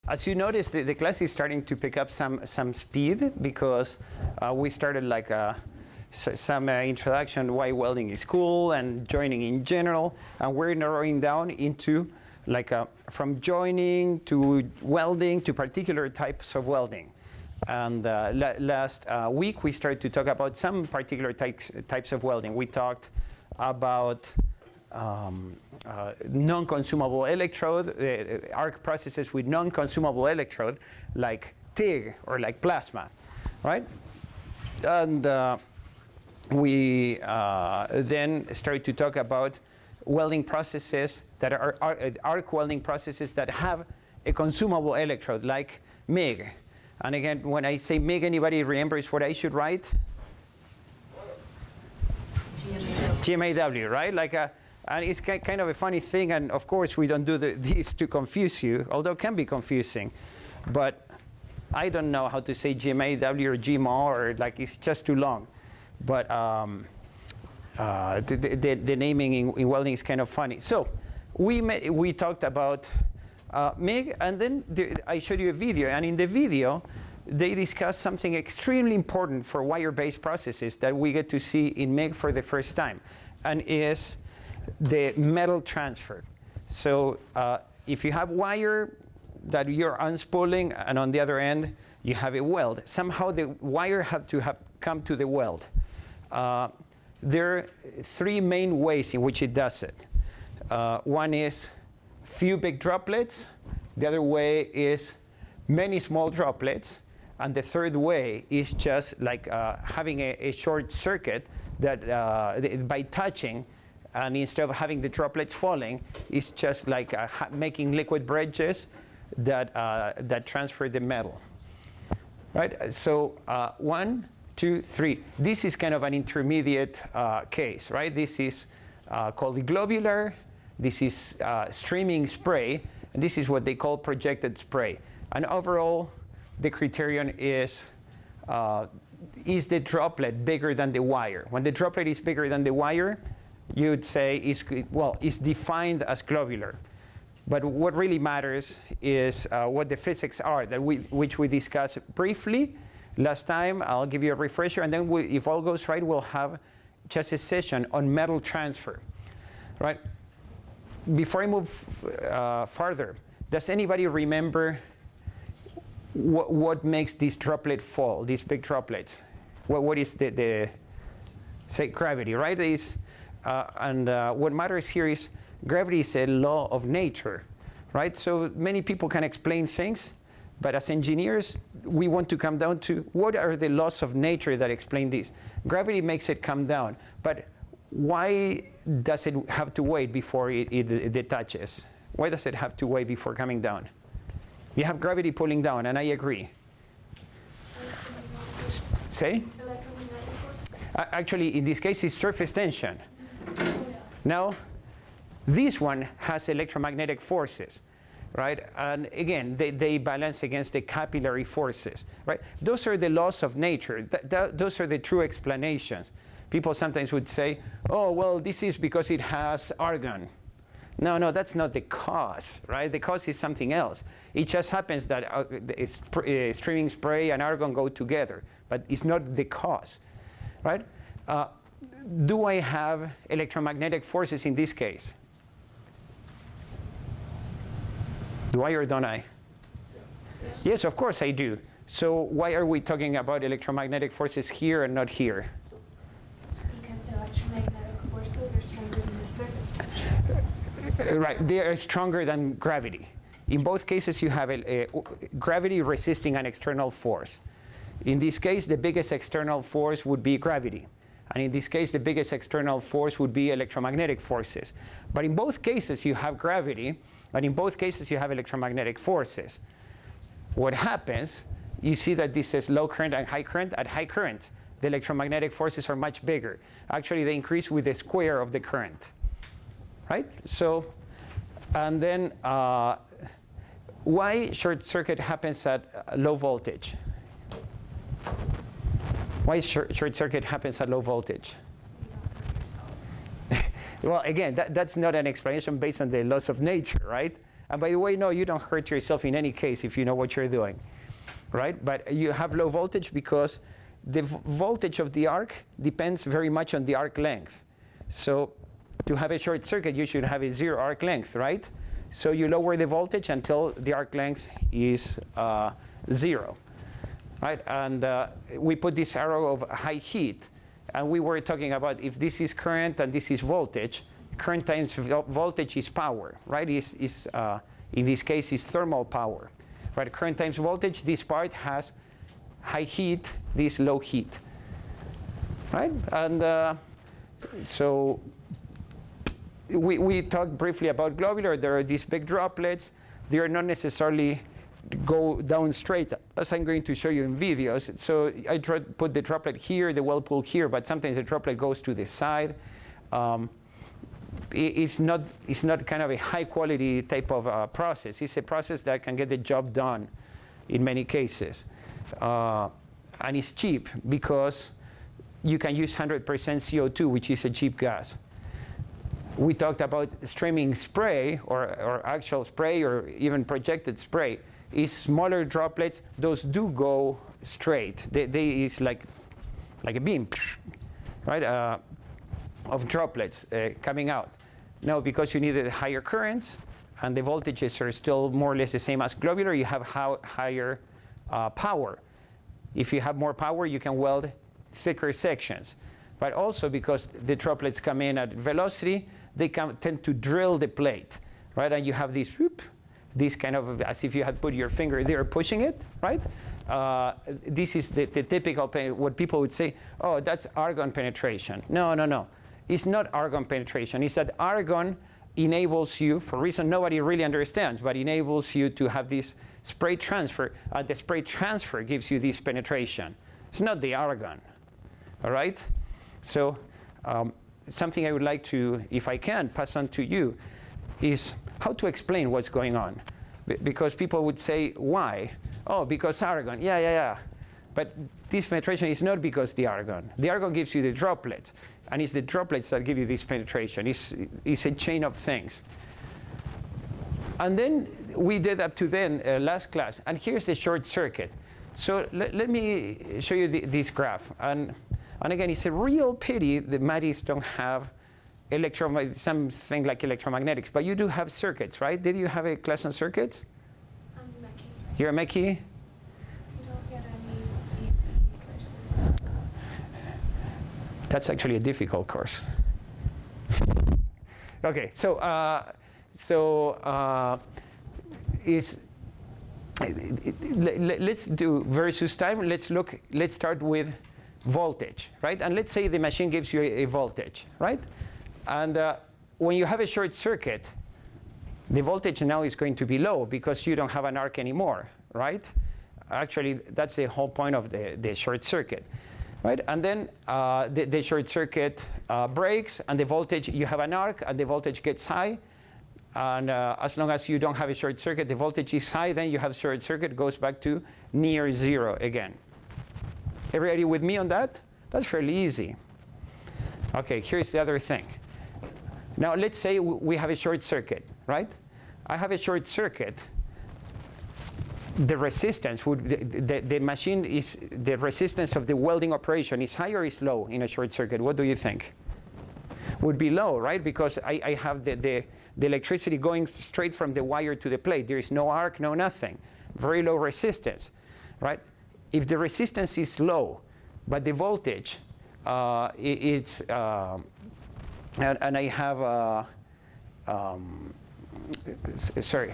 as you notice, the class is starting to pick up some speed because we started like some introduction why welding is cool and joining in general, and we're narrowing down into like from joining to welding to particular types of welding. And last week we started to talk about some particular types of welding. We talked about non-consumable electrode, arc processes with non-consumable electrode, like TIG or like plasma, right? And we then started to talk about welding processes that are arc welding processes that have a consumable electrode, like MIG. And again, when I say MIG, anybody remembers what I should write? GMAW, right? Like and it's kind of a funny thing, and of course we don't do this to confuse you, although it can be confusing. But I don't know how to say GMAW or GMO, or like it's just too long. But the naming in welding is kind of funny. So we talked about MIG, and then I showed you a video, and in the video they discussed something extremely important for wire-based processes that we get to see in MIG for the first time, and is the metal transfer. So if you have wire that you're unspooling, and on the other end you have a weld, somehow the wire have to have come to the weld. There are three main ways in which it does it. One is few big droplets, the other way is many small droplets, and the third way is just like having a short circuit that by touching, and instead of having the droplets falling, it's just like making liquid bridges that transfer the metal. Right? So 1, 2, 3. This is kind of an intermediate case, right? This is called the globular. This is streaming spray, and this is what they call projected spray. And overall, the criterion is the droplet bigger than the wire? When the droplet is bigger than the wire, you'd say it's defined as globular. But what really matters is what the physics are, which we discussed briefly last time. I'll give you a refresher, and then if all goes right, we'll have just a session on metal transfer, right? Before I move farther, does anybody remember what makes this droplet fall, these big droplets? What is the say gravity, right? What matters here is gravity is a law of nature, right? So many people can explain things, but as engineers, we want to come down to what are the laws of nature that explain this. Gravity makes it come down, but why does it have to wait before it detaches? Why does it have to wait before coming down? You have gravity pulling down, and I agree. Say? Actually, in this case, it's surface tension. Now, this one has electromagnetic forces, right? And again, they balance against the capillary forces, right? Those are the laws of nature. Those are the true explanations. People sometimes would say, oh, well, this is because it has argon. No, that's not the cause, right? The cause is something else. It just happens that streaming spray and argon go together, but it's not the cause, right? Do I have electromagnetic forces in this case? Do I or don't I? Yes, of course I do. So why are we talking about electromagnetic forces here and not here? Because the electromagnetic forces are stronger than the surface tension. Right, they are stronger than gravity. In both cases, you have a gravity resisting an external force. In this case, the biggest external force would be gravity. And in this case, the biggest external force would be electromagnetic forces. But in both cases, you have gravity, and in both cases, you have electromagnetic forces. What happens, you see that this says low current and high current. At high current, the electromagnetic forces are much bigger. Actually, they increase with the square of the current, right? So, and then why short circuit happens at low voltage? Why short circuit happens at low voltage? Well, again, that's not an explanation based on the laws of nature, right? And by the way, no, you don't hurt yourself in any case if you know what you're doing, right? But you have low voltage because the voltage of the arc depends very much on the arc length. So to have a short circuit, you should have a 0 arc length, right? So you lower the voltage until the arc length is 0, right? And we put this arrow of high heat, and we were talking about if this is current and this is voltage, current times voltage is power, right? In this case, is thermal power, right? Current times voltage, this part has high heat, this low heat, right? And so we talked briefly about globular. There are these big droplets. They are not necessarily go down straight, as I'm going to show you in videos. So I try to put the droplet here, the whirlpool here, but sometimes the droplet goes to the side. It's not kind of a high quality type of process. It's a process that can get the job done in many cases. And it's cheap because you can use 100% CO2, which is a cheap gas. We talked about streaming spray or actual spray or even projected spray. Is smaller droplets, those do go straight. They is like a beam, right, of droplets coming out. Now, because you needed higher currents and the voltages are still more or less the same as globular, you have higher power. If you have more power, you can weld thicker sections. But also because the droplets come in at velocity, they tend to drill the plate, right? And you have this whoop, this kind of, as if you had put your finger there pushing it, right? This is the typical, what people would say, oh, that's argon penetration. No, no, no. It's not argon penetration. It's that argon enables you, for a reason nobody really understands, but enables you to have this spray transfer. The spray transfer gives you this penetration. It's not the argon, all right? So something I would like to, if I can, pass on to you is how to explain what's going on. Because people would say, why? Oh, because argon. Yeah, yeah, yeah. But this penetration is not because the argon. The argon gives you the droplets. And it's the droplets that give you this penetration. It's a chain of things. And then we did up to then last class. And here's the short circuit. So let me show you this graph. And again, it's a real pity that MATIs don't have something like electromagnetics. But you do have circuits, right? Did you have a class on circuits? I'm Meki. You're a Meki? You don't get any AC courses. That's actually a difficult course. Okay, let's do versus time. Let's start with voltage, right? And let's say the machine gives you a voltage, right? And when you have a short circuit, the voltage now is going to be low because you don't have an arc anymore, right? Actually, that's the whole point of the short circuit, right? And then the short circuit breaks, and the voltage, you have an arc, and the voltage gets high. And as long as you don't have a short circuit, the voltage is high, then you have short circuit, goes back to near zero again. Everybody with me on that? That's fairly easy. Okay, here's the other thing. Now let's say we have a short circuit, right? I have a short circuit. The resistance would, the machine is, the resistance of the welding operation is high or is low in a short circuit? What do you think? Would be low, right? Because I have the electricity going straight from the wire to the plate. There is no arc, no nothing. Very low resistance, right? If the resistance is low, but the voltage, it's, and I have, sorry.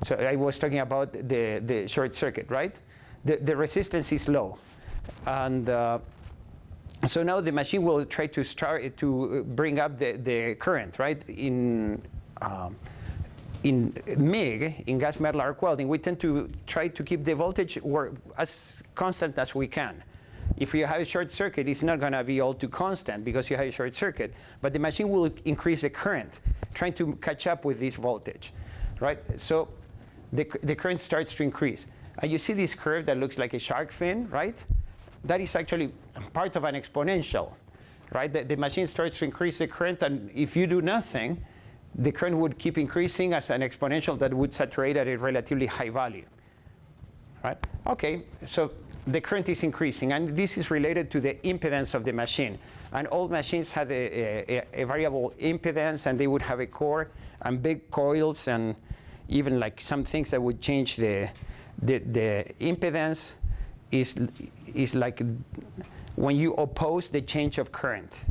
So I was talking about the short circuit, right? The resistance is low. And so now the machine will try to start to bring up the current, right? In MIG, in gas metal arc welding, we tend to try to keep the voltage as constant as we can. If you have a short circuit, it's not going to be all too constant because you have a short circuit. But the machine will increase the current, trying to catch up with this voltage, right? So the current starts to increase. And you see this curve that looks like a shark fin, right? That is actually part of an exponential, right? The machine starts to increase the current, and if you do nothing, the current would keep increasing as an exponential that would saturate at a relatively high value. Right? Okay, so the current is increasing, and this is related to the impedance of the machine. And old machines had a variable impedance, and they would have a core and big coils, and even like some things that would change the impedance is like when you oppose the change of current.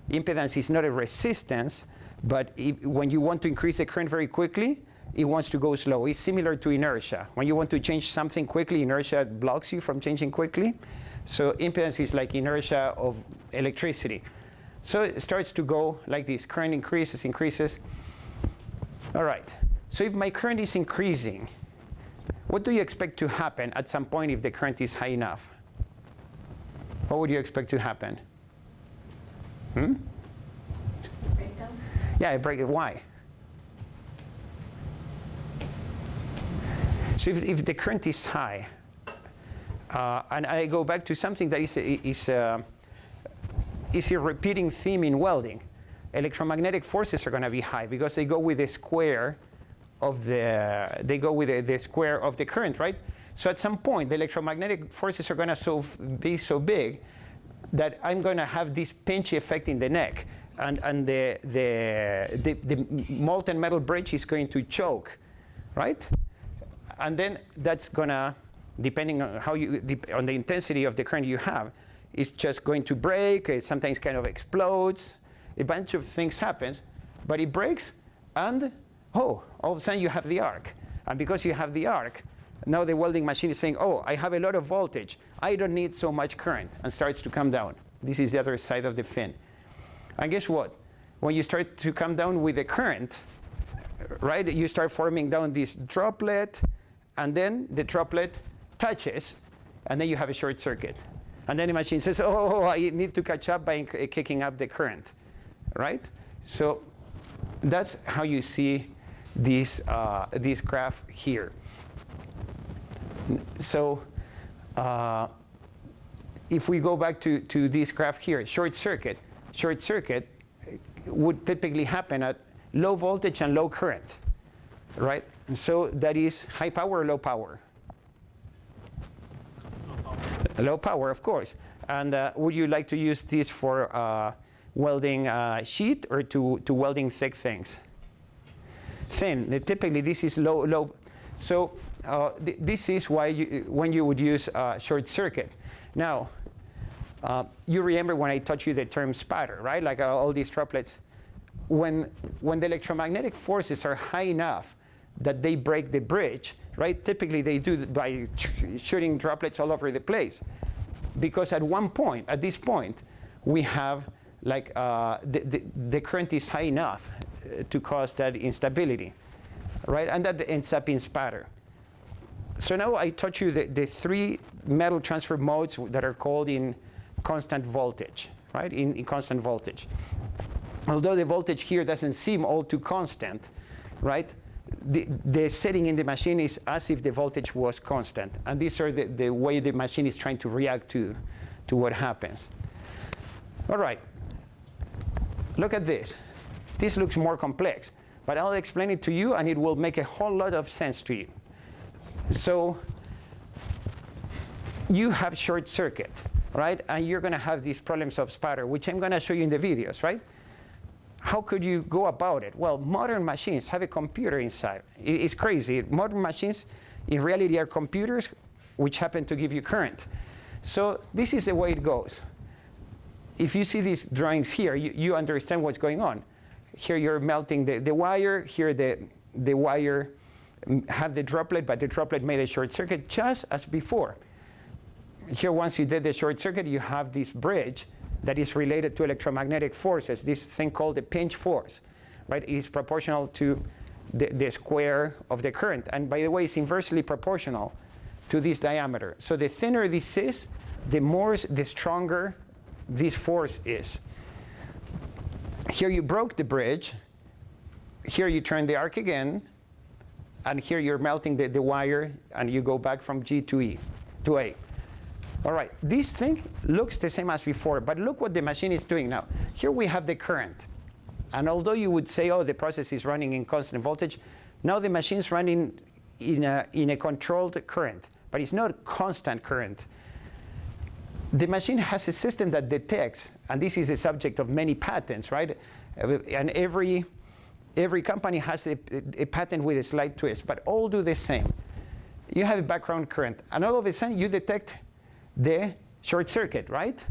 Impedance is not a resistance, but when you want to increase the current very quickly, it wants to go slow. It's similar to inertia. When you want to change something quickly, inertia blocks you from changing quickly. So impedance is like inertia of electricity. So it starts to go like this. Current increases, increases. All right. So if my current is increasing, what do you expect to happen at some point if the current is high enough? What would you expect to happen? Breakdown? Yeah, why? So if the current is high, and I go back to something that is a repeating theme in welding, electromagnetic forces are going to be high because they go with the square of the square of the current, right? So at some point, the electromagnetic forces are going to be so big that I'm going to have this pinch effect in the neck, and the molten metal bridge is going to choke, right? And then that's gonna, depending on on the intensity of the current you have, it's just going to break. It sometimes kind of explodes. A bunch of things happens, but it breaks, and all of a sudden you have the arc. And because you have the arc, now the welding machine is saying, oh, I have a lot of voltage. I don't need so much current, and starts to come down. This is the other side of the fin. And guess what? When you start to come down with the current, right, you start forming down this droplet, and then the droplet touches, and then you have a short circuit. And then the machine says, oh, I need to catch up by kicking up the current, right? So that's how you see this graph here. So if we go back to this graph here, short circuit would typically happen at low voltage and low current, right? And so that is high power or low power? Low power, of course. And would you like to use this for welding sheet or to welding thick things? Thin. Typically, this is low. So this is why when you would use short circuit. Now, you remember when I taught you the term spatter, right? Like all these droplets. When the electromagnetic forces are high enough that they break the bridge, right? Typically they do by shooting droplets all over the place, because at this point, we have like the current is high enough to cause that instability, right? And that ends up in spatter. So now I taught you the three metal transfer modes that are called in constant voltage, right? In constant voltage. Although the voltage here doesn't seem all too constant, right? The setting in the machine is as if the voltage was constant. And these are the way the machine is trying to react to what happens. All right. Look at this. This looks more complex, but I'll explain it to you, and it will make a whole lot of sense to you. So you have short circuit, right? And you're going to have these problems of spatter, which I'm going to show you in the videos, right? How could you go about it? Well, modern machines have a computer inside. It's crazy. Modern machines, in reality, are computers which happen to give you current. So this is the way it goes. If you see these drawings here, you understand what's going on. Here you're melting the wire. Here the wire had the droplet, but the droplet made a short circuit just as before. Here, once you did the short circuit, you have this bridge that is related to electromagnetic forces, this thing called the pinch force, right? It is proportional to the square of the current. And by the way, it's inversely proportional to this diameter. So the thinner this is, the stronger this force is. Here you broke the bridge. Here you turn the arc again. And here you're melting the wire, and you go back from G to A. All right, this thing looks the same as before, but look what the machine is doing now. Here we have the current, And although you would say, oh, the process is running in constant voltage, now the machine's running in a controlled current, but it's not constant current. The machine has a system that detects, and this is a subject of many patents, right? And every company has a patent with a slight twist, but all do the same. You have a background current, and all of a sudden you detect the short circuit, right?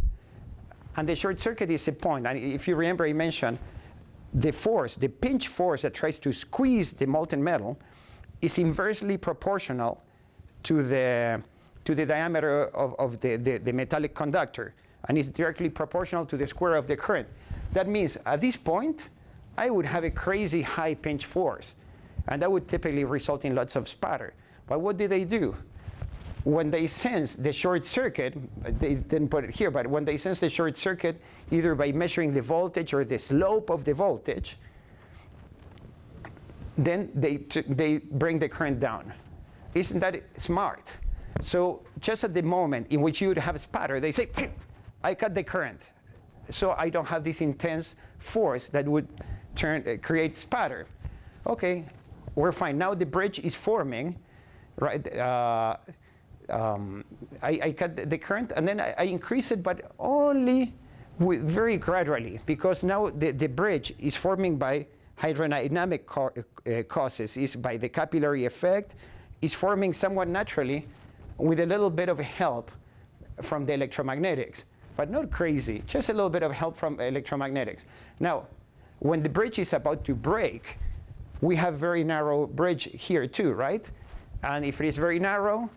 And the short circuit is a point. And if you remember, I mentioned the force, the pinch force that tries to squeeze the molten metal is inversely proportional to the diameter of the metallic conductor, and is directly proportional to the square of the current. That means at this point, I would have a crazy high pinch force, and that would typically result in lots of spatter. But what do? When they sense the short circuit, they didn't put it here, but when they sense the short circuit, either by measuring the voltage or the slope of the voltage, then they bring the current down. Isn't that smart? So just at the moment in which you would have spatter, they say, I cut the current. So I don't have this intense force that would create spatter. Okay, we're fine. Now the bridge is forming, right? I cut the current, and then I increase it, but only very gradually, because now the bridge is forming by hydrodynamic causes, is by the capillary effect, is forming somewhat naturally with a little bit of help from the electromagnetics, but not crazy, just a little bit of help from electromagnetics. Now, when the bridge is about to break, we have very narrow bridge here too, right? And if it is very narrow,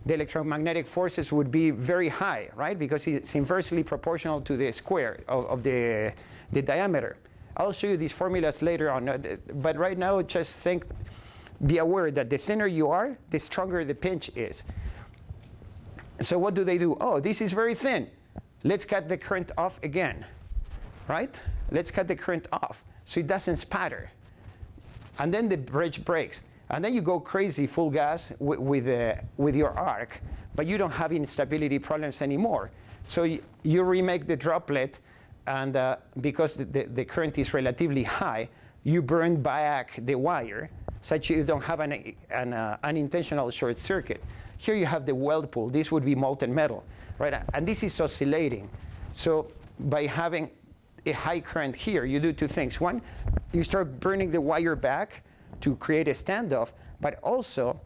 the electromagnetic forces would be very high, right? Because it's inversely proportional to the square of the diameter. I'll show you these formulas later on, but right now just be aware that the thinner you are, the stronger the pinch is. So what do? Oh, this is very thin. Let's cut the current off again, right? Let's cut the current off so it doesn't spatter. And then the bridge breaks. And then you go crazy, full gas with your arc, but you don't have instability problems anymore. So you remake the droplet, and because the current is relatively high, you burn back the wire such you don't have an unintentional short circuit. Here you have the weld pool. This would be molten metal, right? And this is oscillating. So by having a high current here, you do two things. One, you start burning the wire back to create a standoff, but also,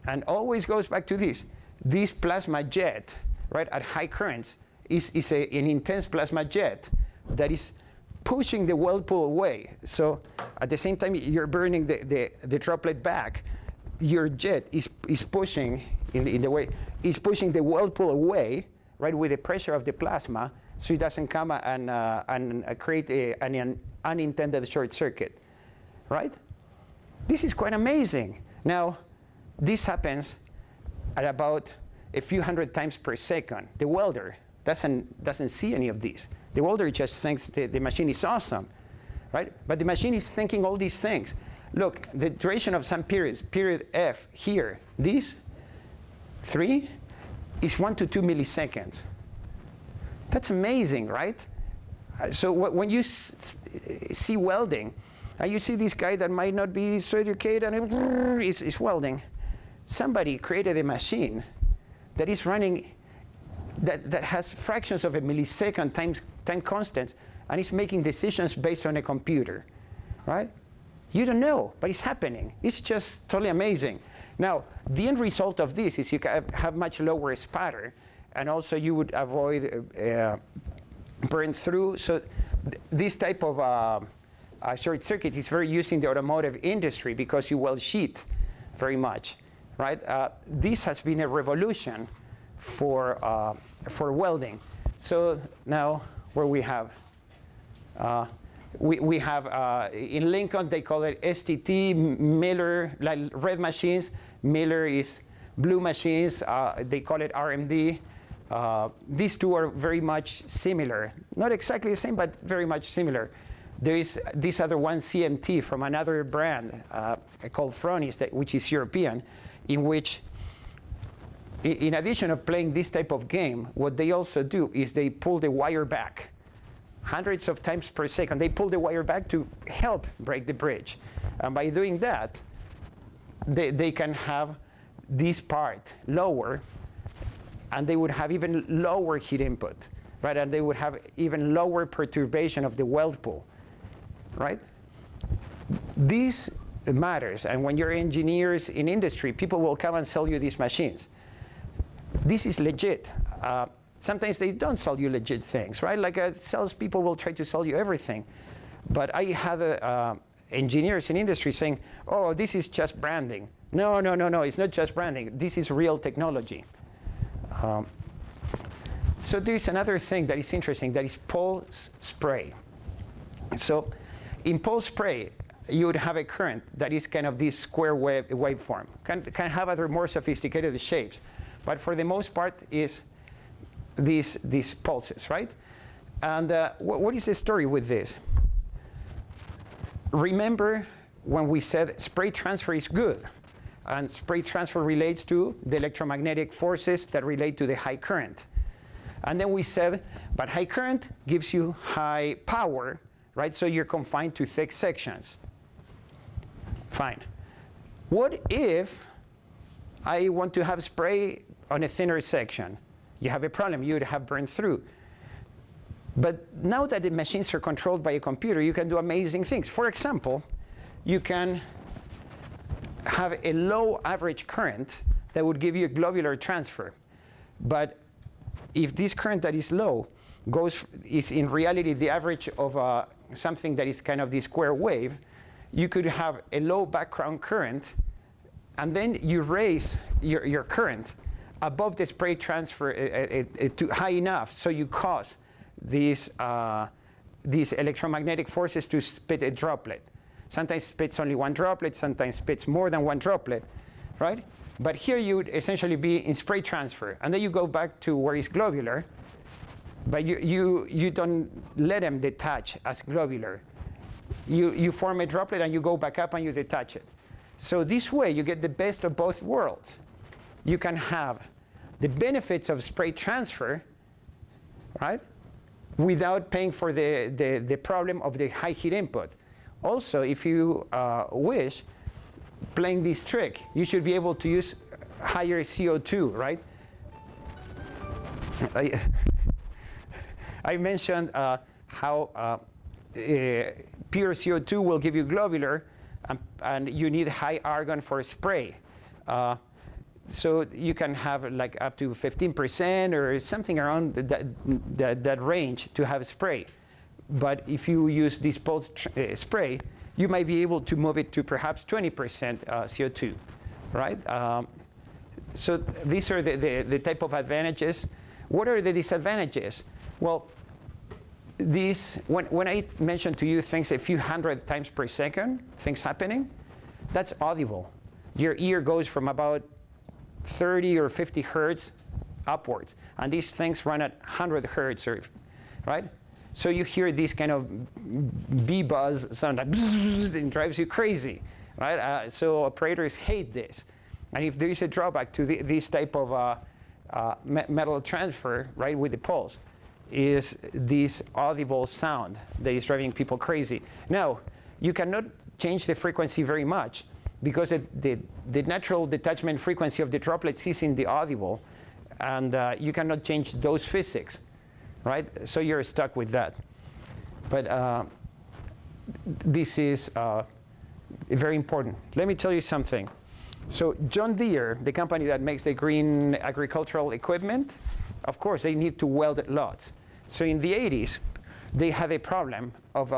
and always goes back to this plasma jet, right, at high currents is an intense plasma jet that is pushing the weld pool away. So at the same time you're burning the droplet back, your jet is pushing in the way, is pushing the weld pool away, right, with the pressure of the plasma, so it doesn't come and create an unintended short circuit, right? This is quite amazing. Now, this happens at about a few hundred times per second. The welder doesn't see any of these. The welder just thinks the machine is awesome, right? But the machine is thinking all these things. Look, the duration of some periods, period F here, this 3 is 1 to 2 milliseconds. That's amazing, right? So when you see welding, and you see this guy that might not be so educated and is welding. Somebody created a machine that is running, that has fractions of a millisecond time constants, and is making decisions based on a computer, right? You don't know, but it's happening. It's just totally amazing. Now, the end result of this is you have much lower spatter, and also you would avoid burn through. So this type of short circuit is very used in the automotive industry because you weld sheet very much, right? This has been a revolution for welding. So now where we have, we have in Lincoln they call it STT, Miller, like red machines. Miller is blue machines. They call it RMD. These two are very much similar, not exactly the same, but very much similar. There is this other one, CMT, from another brand called Fronis, which is European, in which, in addition of playing this type of game, what they also do is they pull the wire back, hundreds of times per second. They pull the wire back to help break the bridge. And by doing that, they can have this part lower, and they would have even lower heat input, right? And they would have even lower perturbation of the weld pool, right? This matters, and when you're engineers in industry, people will come and sell you these machines. This is legit. Sometimes they don't sell you legit things, right? Like salespeople will try to sell you everything. But I had engineers in industry saying, oh, this is just branding. No, it's not just branding. This is real technology. So there's another thing that is interesting, that is pulse spray. So in pulse spray, you would have a current that is kind of this square waveform. Can have other more sophisticated shapes. But for the most part is these pulses, right? And what is the story with this? Remember when we said spray transfer is good, and spray transfer relates to the electromagnetic forces that relate to the high current. And then we said, but high current gives you high power, right? So you're confined to thick sections. Fine. What if I want to have spray on a thinner section? You have a problem. You would have burned through. But now that the machines are controlled by a computer, you can do amazing things. For example, you can have a low average current that would give you a globular transfer. But if this current that is low is in reality the average of something that is kind of this square wave, you could have a low background current, and then you raise your current above the spray transfer to high enough, so you cause these electromagnetic forces to spit a droplet. Sometimes spits only one droplet, sometimes spits more than one droplet, right? But here you would essentially be in spray transfer, and then you go back to where it's globular, but you don't let them detach as globular. You form a droplet and you go back up and you detach it. So this way you get the best of both worlds. You can have the benefits of spray transfer, right, without paying for the problem of the high heat input. Also, if you wish, playing this trick, you should be able to use higher CO2, right? I mentioned how pure CO2 will give you globular, and you need high argon for spray. So you can have like up to 15% or something around that range to have spray. But if you use this pulse spray, you might be able to move it to perhaps 20% CO2, right? So these are the type of advantages. What are the disadvantages? Well, when I mentioned to you things a few hundred times per second, things happening, that's audible. Your ear goes from about 30 or 50 hertz upwards, and these things run at 100 hertz, right? So you hear this kind of bee buzz sound, like bzzz, and drives you crazy, right? So operators hate this. And if there is a drawback to this type of metal transfer, right, with the pulse, is this audible sound that is driving people crazy. Now, you cannot change the frequency very much because the natural detachment frequency of the droplets is in the audible, and you cannot change those physics, right? So you're stuck with that. But this is very important. Let me tell you something. So John Deere, the company that makes the green agricultural equipment, of course, they need to weld lots. So in the 80s, they had a problem of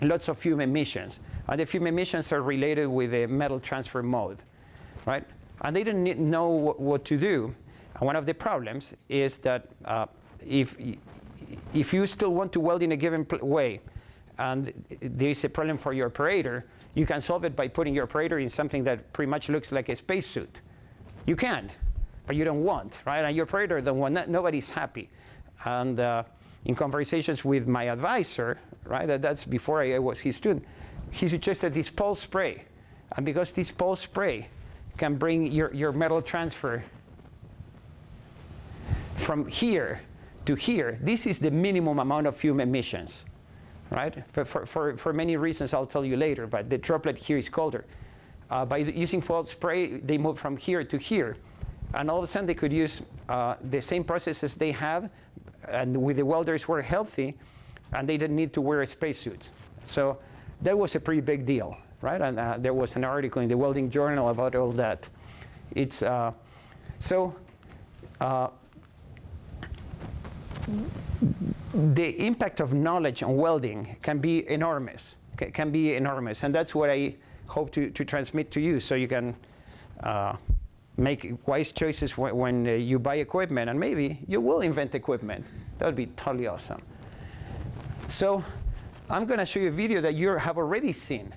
lots of fume emissions. And the fume emissions are related with the metal transfer mode, right? And they didn't know what to do. And one of the problems is that if you still want to weld in a given way, and there is a problem for your operator, you can solve it by putting your operator in something that pretty much looks like a spacesuit. You can, but you don't want, right? And your operator don't want, nobody's happy. And in conversations with my advisor, right, that's before I was his student, he suggested this pulse spray. And because this pulse spray can bring your metal transfer from here to here, this is the minimum amount of fume emissions, right? For many reasons I'll tell you later, but the droplet here is colder. By using weld spray, they moved from here to here. And all of a sudden they could use the same processes they had, and with the welders were healthy, and they didn't need to wear spacesuits. So that was a pretty big deal, right? And there was an article in the Welding Journal about all that. It's the impact of knowledge on welding can be enormous. And that's what I hope to transmit to you, so you can make wise choices when you buy equipment, and maybe you will invent equipment. That would be totally awesome. So I'm going to show you a video that you have already seen.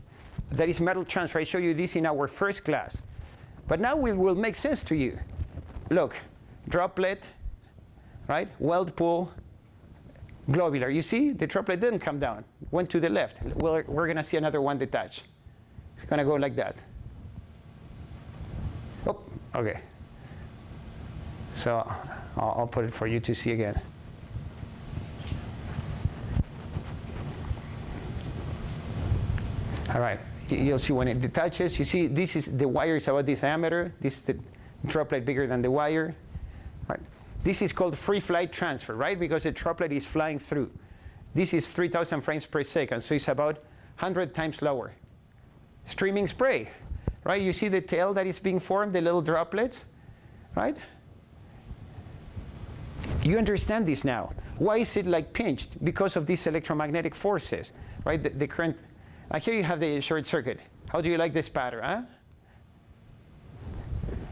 That is metal transfer. I showed you this in our first class. But now it will make sense to you. Look, droplet, right? Weld pool, globular. You see, the droplet didn't come down. Went to the left. We're going to see another one detach. It's going to go like that. Oh, OK. So I'll put it for you to see again. All right. You'll see when it detaches. You see, this is the wire is about this diameter. This is the droplet bigger than the wire. Right. This is called free flight transfer, right? Because the droplet is flying through. This is 3,000 frames per second, so it's about 100 times lower. Streaming spray, right? You see the tail that is being formed, the little droplets, right? You understand this now. Why is it like pinched? Because of these electromagnetic forces, right? The current. Here you have the short circuit. How do you like this pattern, huh?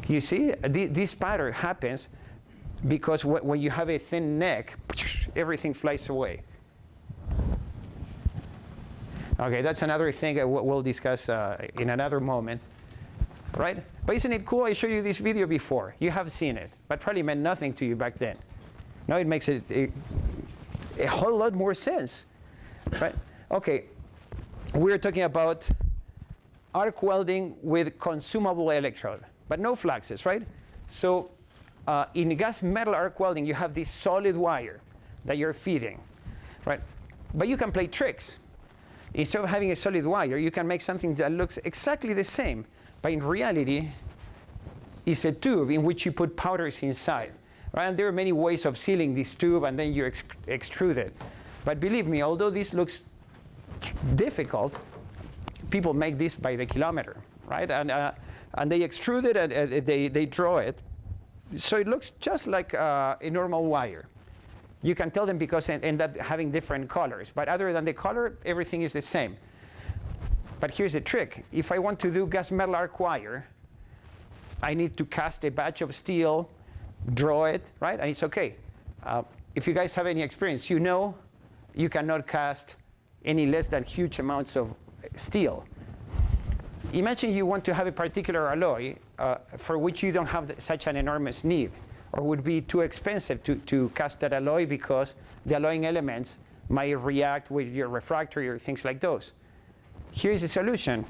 You see, this pattern happens because when you have a thin neck, everything flies away. Okay, that's another thing we'll discuss in another moment, right? But isn't it cool? I showed you this video before. You have seen it, but probably meant nothing to you back then. Now it makes a whole lot more sense, right? Okay. We're talking about arc welding with consumable electrode, but no fluxes, right? So in gas metal arc welding, you have this solid wire that you're feeding, right? But you can play tricks. Instead of having a solid wire, you can make something that looks exactly the same, but in reality, it's a tube in which you put powders inside, right? And there are many ways of sealing this tube, and then you extrude it. But believe me, although this looks difficult, people make this by the kilometer, right? And they extrude it and they draw it, so it looks just like a normal wire. You can tell them because they end up having different colors, but other than the color, everything is the same. But here's the trick: if I want to do gas metal arc wire, I need to cast a batch of steel, draw it, right? And it's okay. If you guys have any experience, you know you cannot cast any less than huge amounts of steel. Imagine you want to have a particular alloy for which you don't have such an enormous need, or would be too expensive to cast that alloy because the alloying elements might react with your refractory or things like those. Here's the solution.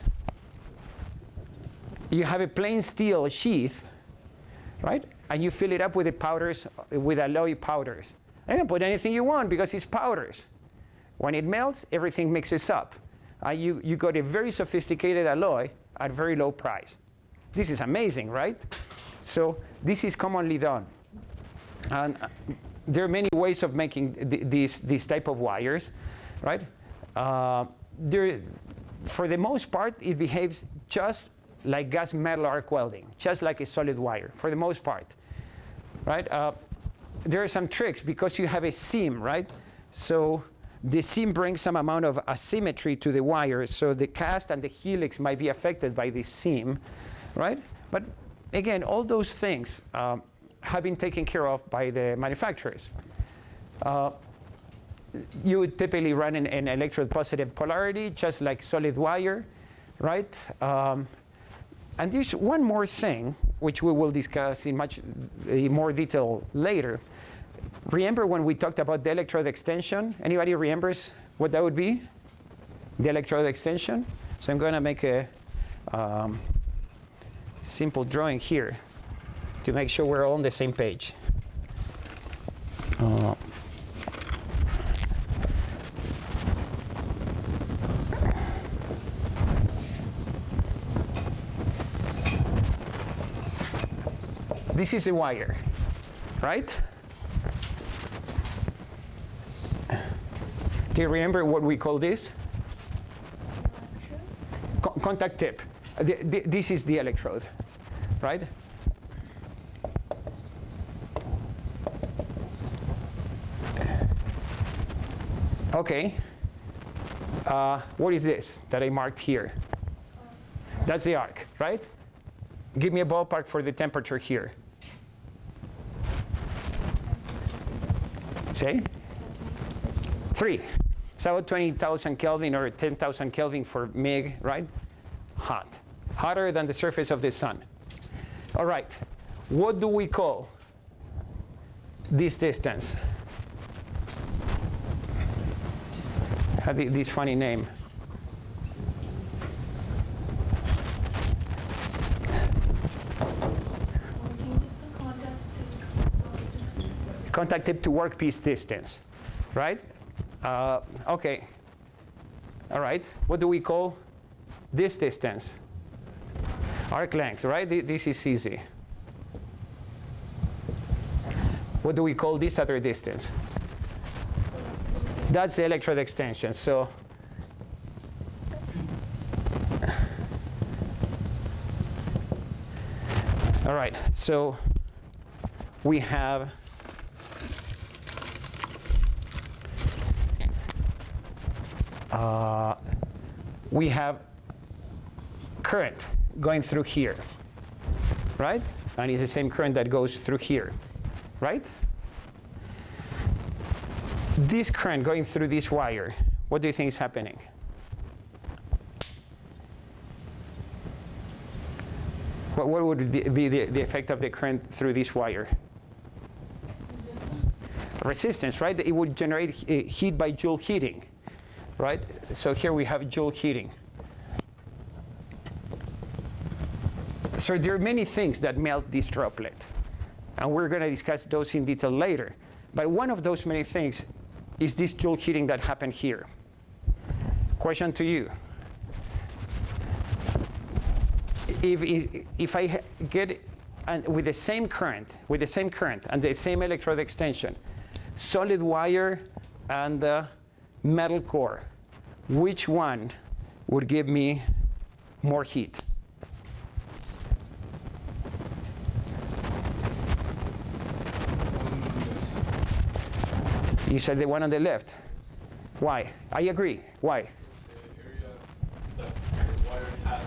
You have a plain steel sheath, right? And you fill it up with the powders, with alloy powders. You can put anything you want because it's powders. When it melts, everything mixes up. You got a very sophisticated alloy at very low price. This is amazing, right? So this is commonly done. And there are many ways of making this type of wires, right? For the most part, it behaves just like gas metal arc welding, just like a solid wire, for the most part, right? There are some tricks because you have a seam, right? So the seam brings some amount of asymmetry to the wire, so the cast and the helix might be affected by this seam, right? But again, all those things have been taken care of by the manufacturers. You would typically run an electrode positive polarity, just like solid wire, right? And there's one more thing, which we will discuss in much more detail later. Remember when we talked about the electrode extension? Anybody remembers what that would be? The electrode extension? So I'm going to make a simple drawing here to make sure we're all on the same page. This is a wire, right? Do you remember what we call this? Contact tip. This is the electrode, right? Okay. What is this that I marked here? That's the arc, right? Give me a ballpark for the temperature here. Say? 3. So about 20,000 Kelvin or 10,000 Kelvin for MIG, right? Hot. Hotter than the surface of the sun. All right. What do we call this distance? Had this funny name. Contact tip to workpiece distance, right? Okay. All right. What do we call this distance? Arc length, right? This is easy. What do we call this other distance? That's the electrode extension. So all right. So we have current going through here, right? And it's the same current that goes through here, right? This current going through this wire, what do you think is happening? What would be the effect of the current through this wire? Resistance, right? It would generate heat by Joule heating, right? So here we have Joule heating. So there are many things that melt this droplet, and we're going to discuss those in detail later. But one of those many things is this Joule heating that happened here. Question to you. If I get with the same current and the same electrode extension, solid wire and metal core, which one would give me more heat? You said the one on the left. Why? I agree. Why? The area that the wire has,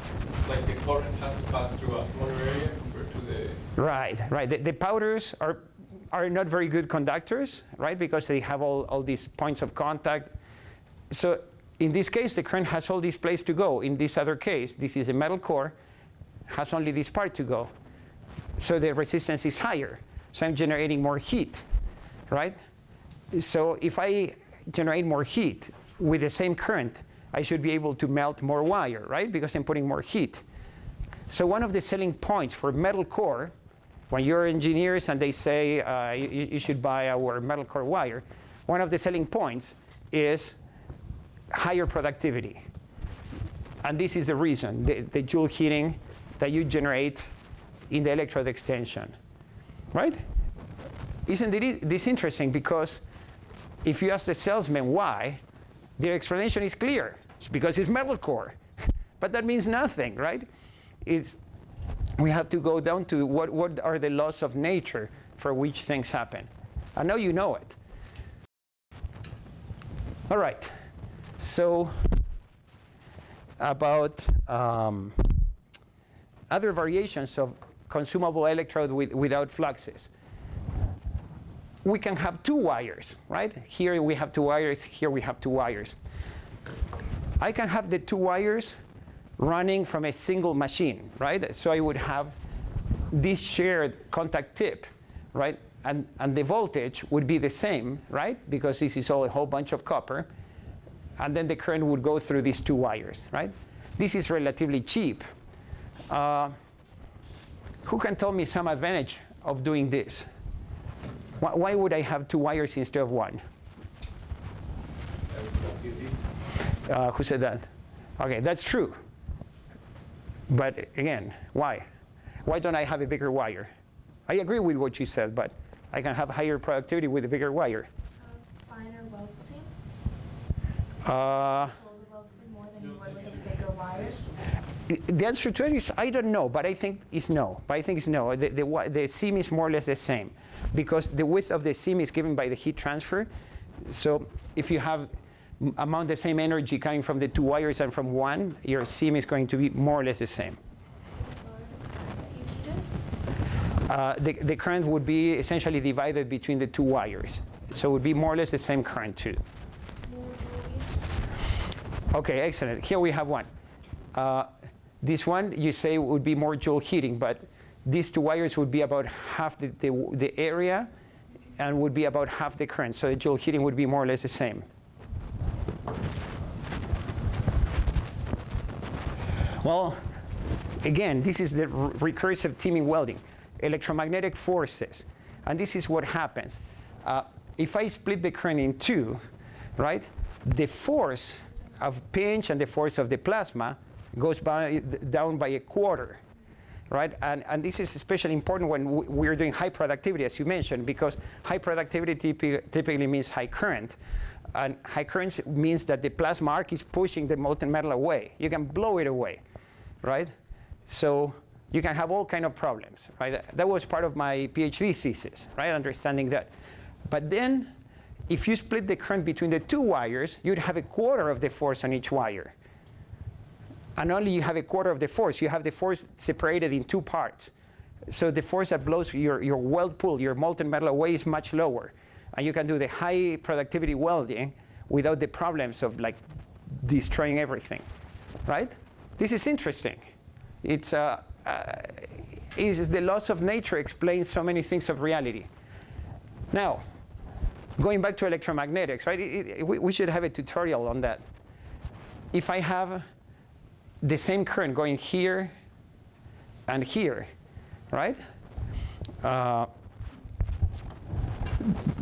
like the current has to pass through a smaller area compared to the... Right. The powders are not very good conductors, right? Because they have all these points of contact. So in this case, the current has all these places to go. In this other case, this is a metal core, has only this part to go. So the resistance is higher. So I'm generating more heat, right? So if I generate more heat with the same current, I should be able to melt more wire, right? Because I'm putting more heat. So one of the selling points for metal core, when you're engineers and they say you should buy our metal core wire, one of the selling points is higher productivity. And this is the reason, the Joule heating that you generate in the electrode extension, right? Isn't this interesting? Because if you ask the salesman why, their explanation is clear. It's because it's metal core. But that means nothing, right? We have to go down to what are the laws of nature for which things happen. I know you know it. All right. So about other variations of consumable electrode without fluxes. We can have two wires, right? Here we have two wires, here we have two wires. I can have the two wires running from a single machine, right? So I would have this shared contact tip, right? And the voltage would be the same, right? Because this is all a whole bunch of copper. And then the current would go through these two wires, right? This is relatively cheap. Who can tell me some advantage of doing this? Why would I have two wires instead of one? Who said that? Okay, that's true. But again, why? Why don't I have a bigger wire? I agree with what you said, but I can have higher productivity with a bigger wire. Finer weld seam? Uh, Hold the weld seam more than you would with a bigger wire? the answer to it is I don't know, but I think it's no. But I think it's no. The seam is more or less the same because the width of the seam is given by the heat transfer. So if you have amount the same energy coming from the two wires and from one, your seam is going to be more or less the same. The current would be essentially divided between the two wires. So it would be more or less the same current too. Okay, excellent. Here we have one. This one you say would be more joule heating, but these two wires would be about half the area and would be about half the current. So the joule heating would be more or less the same. Well, again, this is the recursive teaming welding, electromagnetic forces. And this is what happens. If I split the current in two, right, the force of pinch and the force of the plasma goes down by a quarter, right? And this is especially important when we're doing high productivity, as you mentioned, because high productivity typically means high current. And high current means that the plasma arc is pushing the molten metal away. You can blow it away, right? So you can have all kind of problems, right? That was part of my PhD thesis, right? Understanding that. But then, if you split the current between the two wires, you'd have a quarter of the force on each wire. And only you have a quarter of the force. You have the force separated in two parts. So the force that blows your weld pool, your molten metal away, is much lower. And you can do the high productivity welding without the problems of like destroying everything, right? This is interesting. It's the laws of nature explain so many things of reality. Now, going back to electromagnetics, right? We should have a tutorial on that. If I have the same current going here and here, right?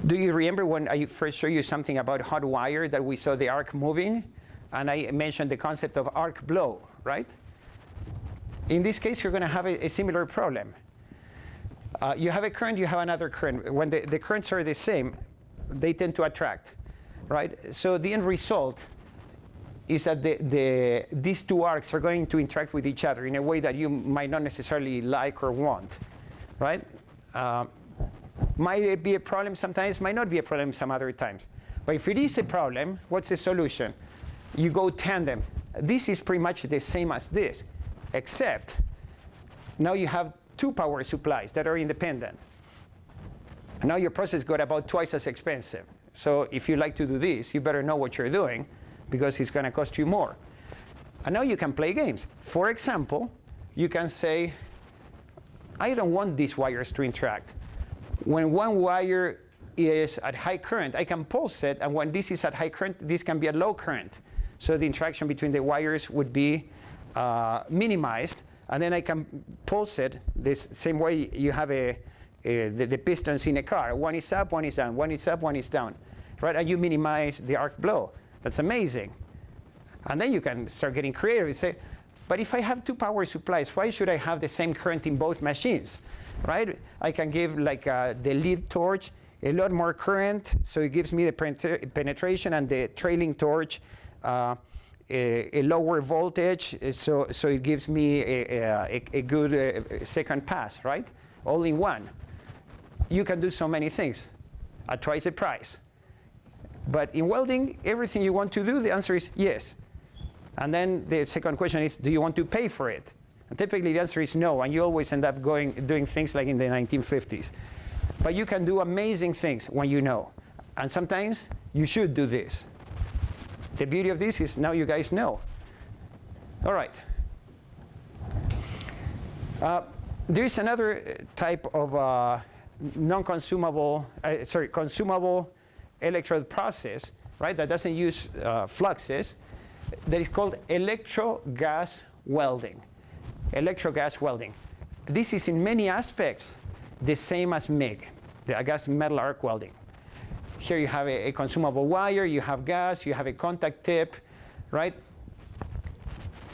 Do you remember when I first showed you something about hot wire that we saw the arc moving? And I mentioned the concept of arc blow, right? In this case, you're going to have a similar problem. You have a current, you have another current. When the currents are the same, they tend to attract, right? So the end result is that these two arcs are going to interact with each other in a way that you might not necessarily like or want, right? Might it be a problem sometimes, might not be a problem some other times. But if it is a problem, what's the solution? You go tandem. This is pretty much the same as this, except now you have two power supplies that are independent. And now your process got about twice as expensive. So if you like to do this, you better know what you're doing because it's going to cost you more. And now you can play games. For example, you can say, I don't want these wires to interact. When one wire is at high current, I can pulse it, and when this is at high current, this can be at low current. So the interaction between the wires would be minimized, and then I can pulse it this same way you have the pistons in a car. One is up, one is down, one is up, one is down, right? And you minimize the arc blow. That's amazing. And then you can start getting creative and say, but if I have two power supplies, why should I have the same current in both machines, right? I can give like the lead torch a lot more current, so it gives me the penetration, and the trailing torch a lower voltage, so it gives me a good second pass, right? All in one. You can do so many things at twice the price. But in welding, everything you want to do, the answer is yes. And then the second question is, do you want to pay for it? And typically the answer is no, and you always end up doing things like in the 1950s. But you can do amazing things when you know. And sometimes you should do this. The beauty of this is now you guys know. All right. There is another type of consumable electrode process, right, that doesn't use fluxes, that is called electro-gas welding. Electro-gas welding. This is in many aspects the same as MIG, the gas metal arc welding. Here you have a consumable wire, you have gas, you have a contact tip, right?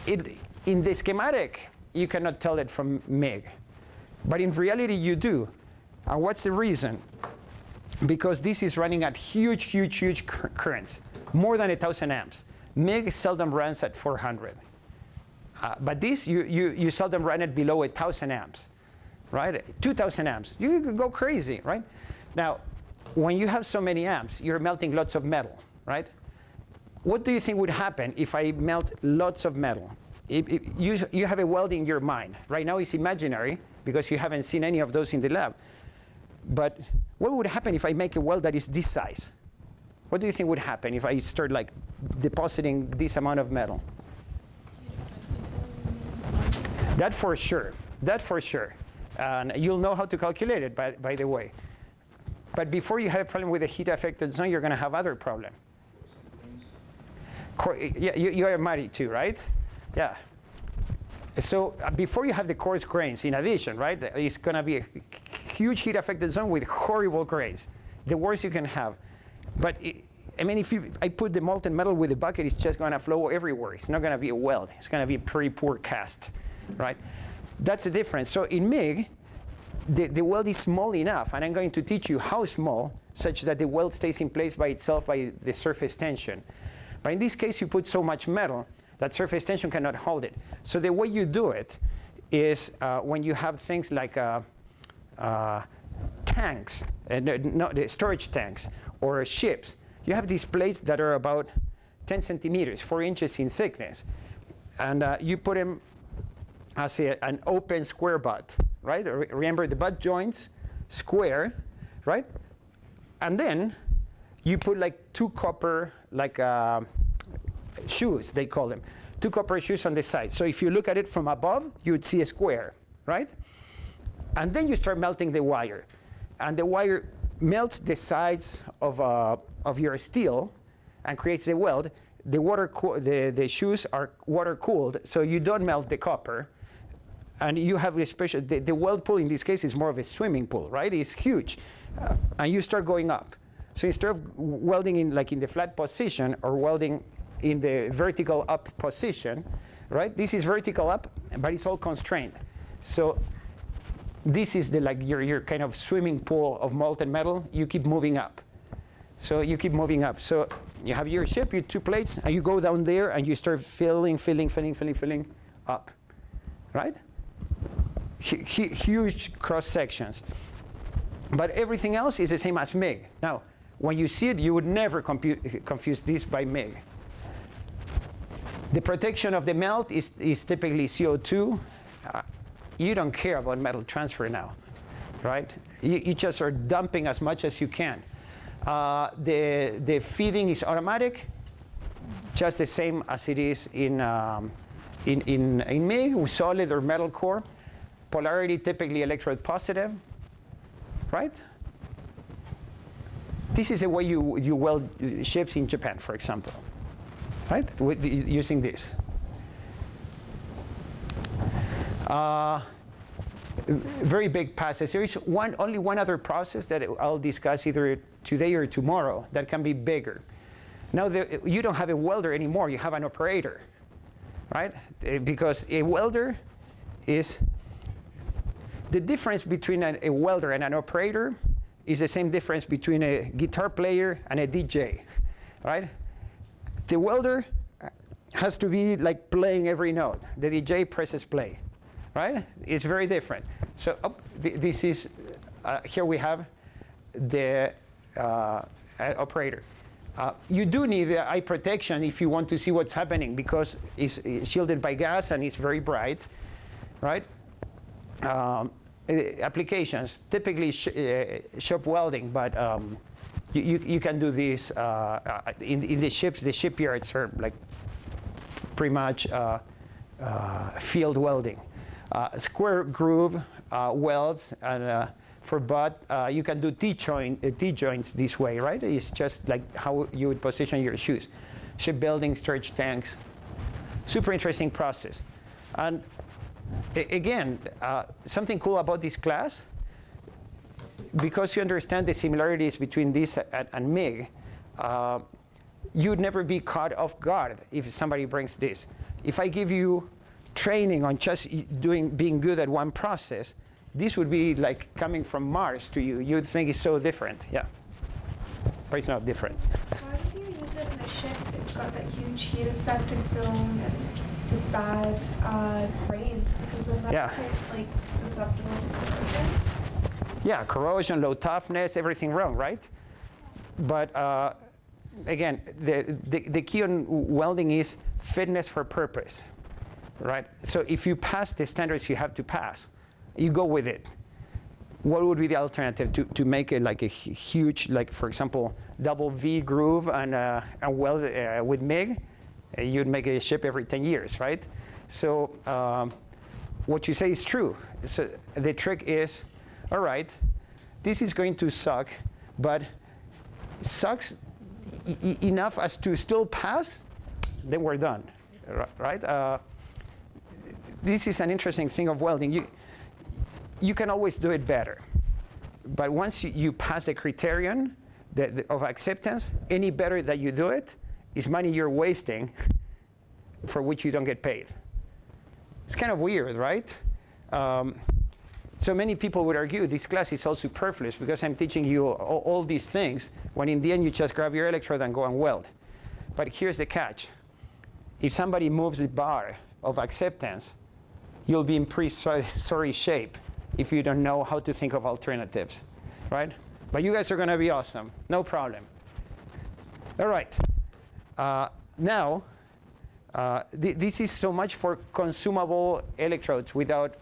In the schematic, you cannot tell it from MIG. But in reality, you do. And what's the reason? Because this is running at huge currents, more than 1,000 amps. MIG seldom runs at 400. But this, you seldom run it below 1,000 amps, right? 2,000 amps, you could go crazy, right? Now, when you have so many amps, you're melting lots of metal, right? What do you think would happen if I melt lots of metal? You have a weld in your mind. Right now it's imaginary because you haven't seen any of those in the lab. But what would happen if I make a weld that is this size? What do you think would happen if I start like depositing this amount of metal? That for sure. That for sure. And you'll know how to calculate it, by the way. But before you have a problem with the heat-affected zone, you're going to have other problem. Yeah, you are married too, right? Yeah. So before you have the coarse grains, in addition, right, it's going to be a huge heat-affected zone with horrible grains, the worst you can have. But I mean, if I put the molten metal with the bucket, it's just going to flow everywhere. It's not going to be a weld. It's going to be a pretty poor cast, right? That's the difference. So in MIG, the weld is small enough, and I'm going to teach you how small, such that the weld stays in place by itself by the surface tension. But in this case, you put so much metal that surface tension cannot hold it. So the way you do it is when you have things like tanks, the storage tanks, or ships, you have these plates that are about 10 centimeters, 4 inches in thickness. And you put them as an open square butt, right? Remember the butt joints, square, right? And then you put like 2 copper, like shoes, they call them. 2 copper shoes on the side. So if you look at it from above, you would see a square, right? And then you start melting the wire. And the wire melts the sides of your steel and creates the weld. The shoes are water cooled, so you don't melt the copper. And you have a special, the weld pool in this case is more of a swimming pool, right? It's huge. And you start going up. So instead of welding in the flat position or welding in the vertical up position, right? This is vertical up, but it's all constrained. So this is your kind of swimming pool of molten metal. You keep moving up. So you keep moving up. So you have your ship, your 2 plates, and you go down there and you start filling up, right? Huge cross sections. But everything else is the same as MIG. Now, when you see it, you would never confuse this by MIG. The protection of the melt is typically CO2. You don't care about metal transfer now, right? You just are dumping as much as you can. The feeding is automatic, just the same as it is in MIG with solid or metal core. Polarity typically electrode positive, right? This is the way you weld ships in Japan, for example, right? Using this. Very big process. There is only one other process that I'll discuss either today or tomorrow that can be bigger. Now, you don't have a welder anymore. You have an operator, right? Because a welder is the difference between a welder and an operator is the same difference between a guitar player and a DJ, right? The welder has to be like playing every note. The DJ presses play, right? It's very different. So this is, here we have the operator. You do need the eye protection if you want to see what's happening because it's shielded by gas and it's very bright, right? Applications, typically shop welding, but you can do this in the ships. The shipyards are like pretty much field welding. Square groove welds, and for butt, you can do T-joints this way, right? It's just like how you would position your shoes. Shipbuilding, storage tanks, super interesting process. And again, something cool about this class, because you understand the similarities between this and MIG, you'd never be caught off guard if somebody brings this. If I give you training on just being good at one process, this would be like coming from Mars to you. You'd think it's so different. Yeah. But it's not different. Why would you use it in a ship? It's got that huge heat affected zone and the bad grains, because we're not like susceptible to corrosion. Yeah, corrosion, low toughness, everything wrong, right? But again, the key on welding is fitness for purpose, right? So if you pass the standards you have to pass, you go with it. What would be the alternative to make it like a huge, like for example, double V groove and weld with MIG? You'd make a ship every 10 years, right? So what you say is true. So the trick is, all right, this is going to suck, but sucks enough as to still pass, then we're done, right? This is an interesting thing of welding. You can always do it better. But once you pass the criterion of acceptance, any better that you do it is money you're wasting for which you don't get paid. It's kind of weird, right? So many people would argue this class is all superfluous because I'm teaching you all these things, when in the end you just grab your electrode and go and weld. But here's the catch. If somebody moves the bar of acceptance, you'll be in pretty sorry shape if you don't know how to think of alternatives, right? But you guys are going to be awesome. No problem. All right. Now, this is so much for consumable electrodes without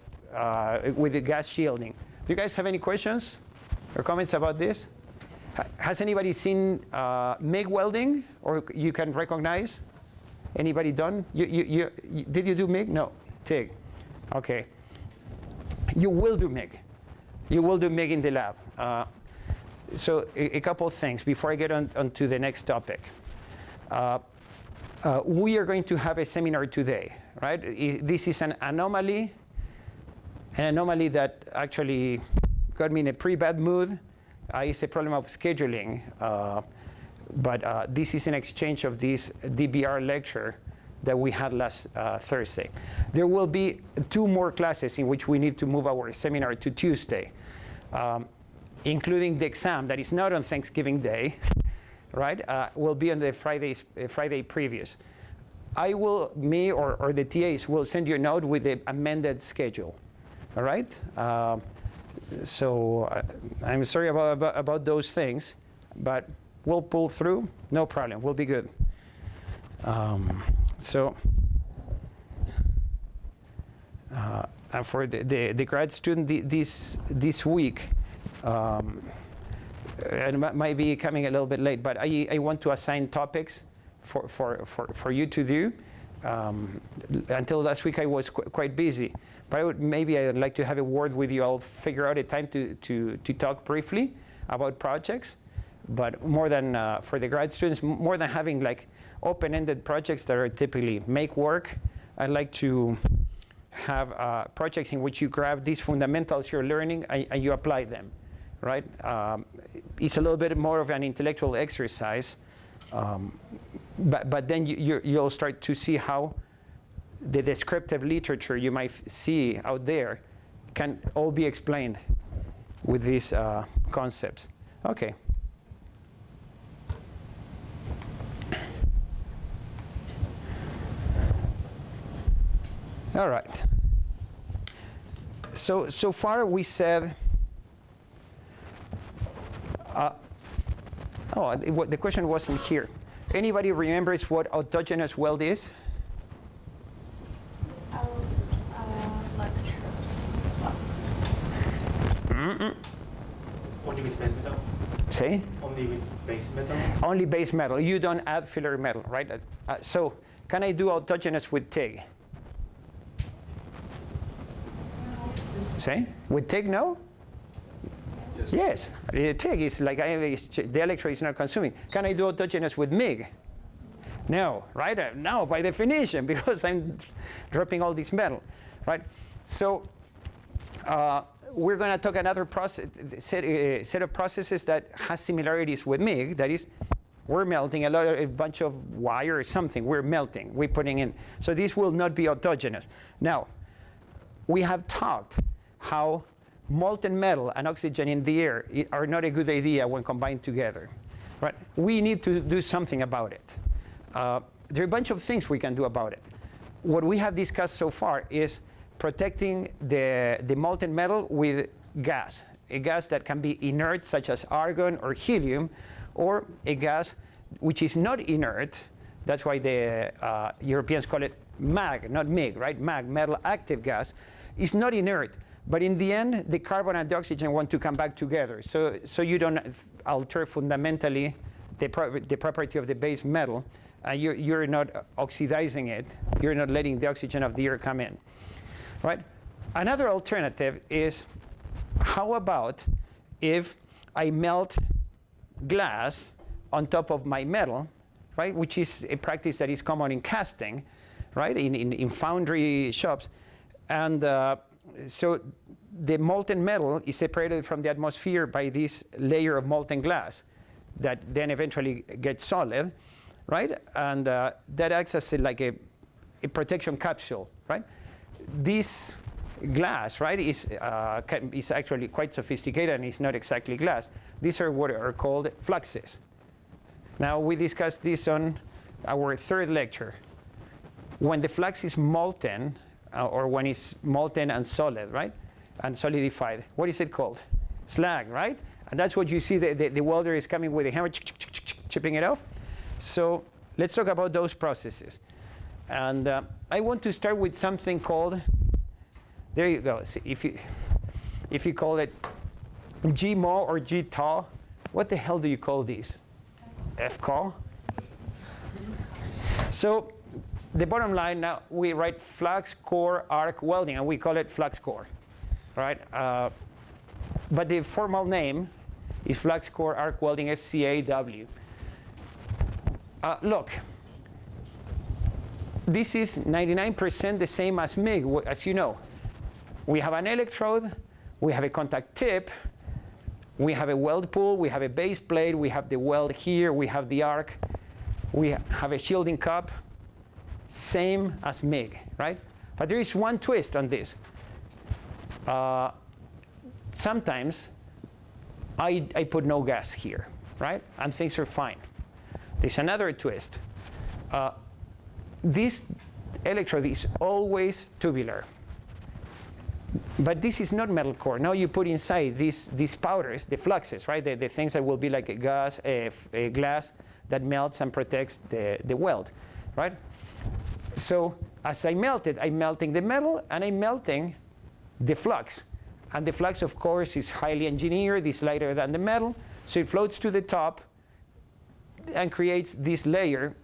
with the gas shielding. Do you guys have any questions or comments about this? Has anybody seen MIG welding, or you can recognize? Anybody done? Did you do MIG? No, TIG. Okay. You will do MIG. You will do MIG in the lab. So a couple of things before I get on to the next topic. We are going to have a seminar today, right? This is an anomaly that actually got me in a pretty bad mood. It's a problem of scheduling, but this is an exchange of this DBR lecture that we had last Thursday. There will be 2 more classes in which we need to move our seminar to Tuesday, including the exam that is not on Thanksgiving Day, right? Will be on the Friday previous. Me or the TAs will send you a note with the amended schedule, all right? So I'm sorry about those things, but we'll pull through, no problem, we'll be good. So and for the grad student this week, and might be coming a little bit late, but I want to assign topics for you to do. Until last week I was quite busy, but maybe I'd like to have a word with you. I'll figure out a time to talk briefly about projects, but more than for the grad students, more than having like open-ended projects that are typically make work, I'd like to have projects in which you grab these fundamentals you're learning and you apply them, right? It's a little bit more of an intellectual exercise, but then you'll start to see how the descriptive literature you might see out there can all be explained with these concepts. Okay. All right. So far we said, the question wasn't here. Anybody remembers what autogenous weld is? Only with base metal? Say? Only with base metal? Only base metal. You don't add filler metal, right? So can I do autogenous with TIG? Say? With TIG, no? Yes. The TIG is like the electrode is not consuming. Can I do autogenous with MIG? No, right? No, by definition, because I'm dropping all this metal, right? So we're going to talk another set of processes that has similarities with MIG. That is, we're melting a bunch of wire or something. We're melting. We're putting in. So this will not be autogenous. Now, we have talked how molten metal and oxygen in the air are not a good idea when combined together. Right? We need to do something about it. There are a bunch of things we can do about it. What we have discussed so far is protecting the molten metal with gas, a gas that can be inert, such as argon or helium, or a gas which is not inert. That's why the Europeans call it MAG, not MIG, right? MAG, metal active gas, is not inert. But in the end, the carbon and the oxygen want to come back together. So you don't alter fundamentally the property of the base metal. You're not oxidizing it. You're not letting the oxygen of the air come in. Right? Another alternative is, how about if I melt glass on top of my metal, right? Which is a practice that is common in casting, right? In foundry shops. And so the molten metal is separated from the atmosphere by this layer of molten glass that then eventually gets solid, right? And that acts as like a protection capsule, right? This glass, right, is actually quite sophisticated, and it's not exactly glass. These are what are called fluxes. Now, we discussed this on our third lecture. When the flux is molten, or when it's molten and solid, right, and solidified, what is it called? Slag, right? And that's what you see, the welder is coming with a hammer, chipping it off. So let's talk about those processes. And I want to start with something called, there you go. See, if you call it GMO or GTAW, what the hell do you call these? FCAW? So the bottom line now, we write flux core arc welding, and we call it flux core, right? But the formal name is flux core arc welding, FCAW. Look, this is 99% the same as MIG, as you know. We have an electrode, we have a contact tip, we have a weld pool, we have a base plate, we have the weld here, we have the arc, we have a shielding cup, same as MIG, right? But there is one twist on this. Sometimes I put no gas here, right? And things are fine. There's another twist. This electrode is always tubular. But this is not metal core. Now you put inside these powders, the fluxes, right? The things that will be like a glass that melts and protects the weld, right? So as I melt it, I'm melting the metal and I'm melting the flux. And the flux, of course, is highly engineered. It's lighter than the metal. So it floats to the top and creates this layer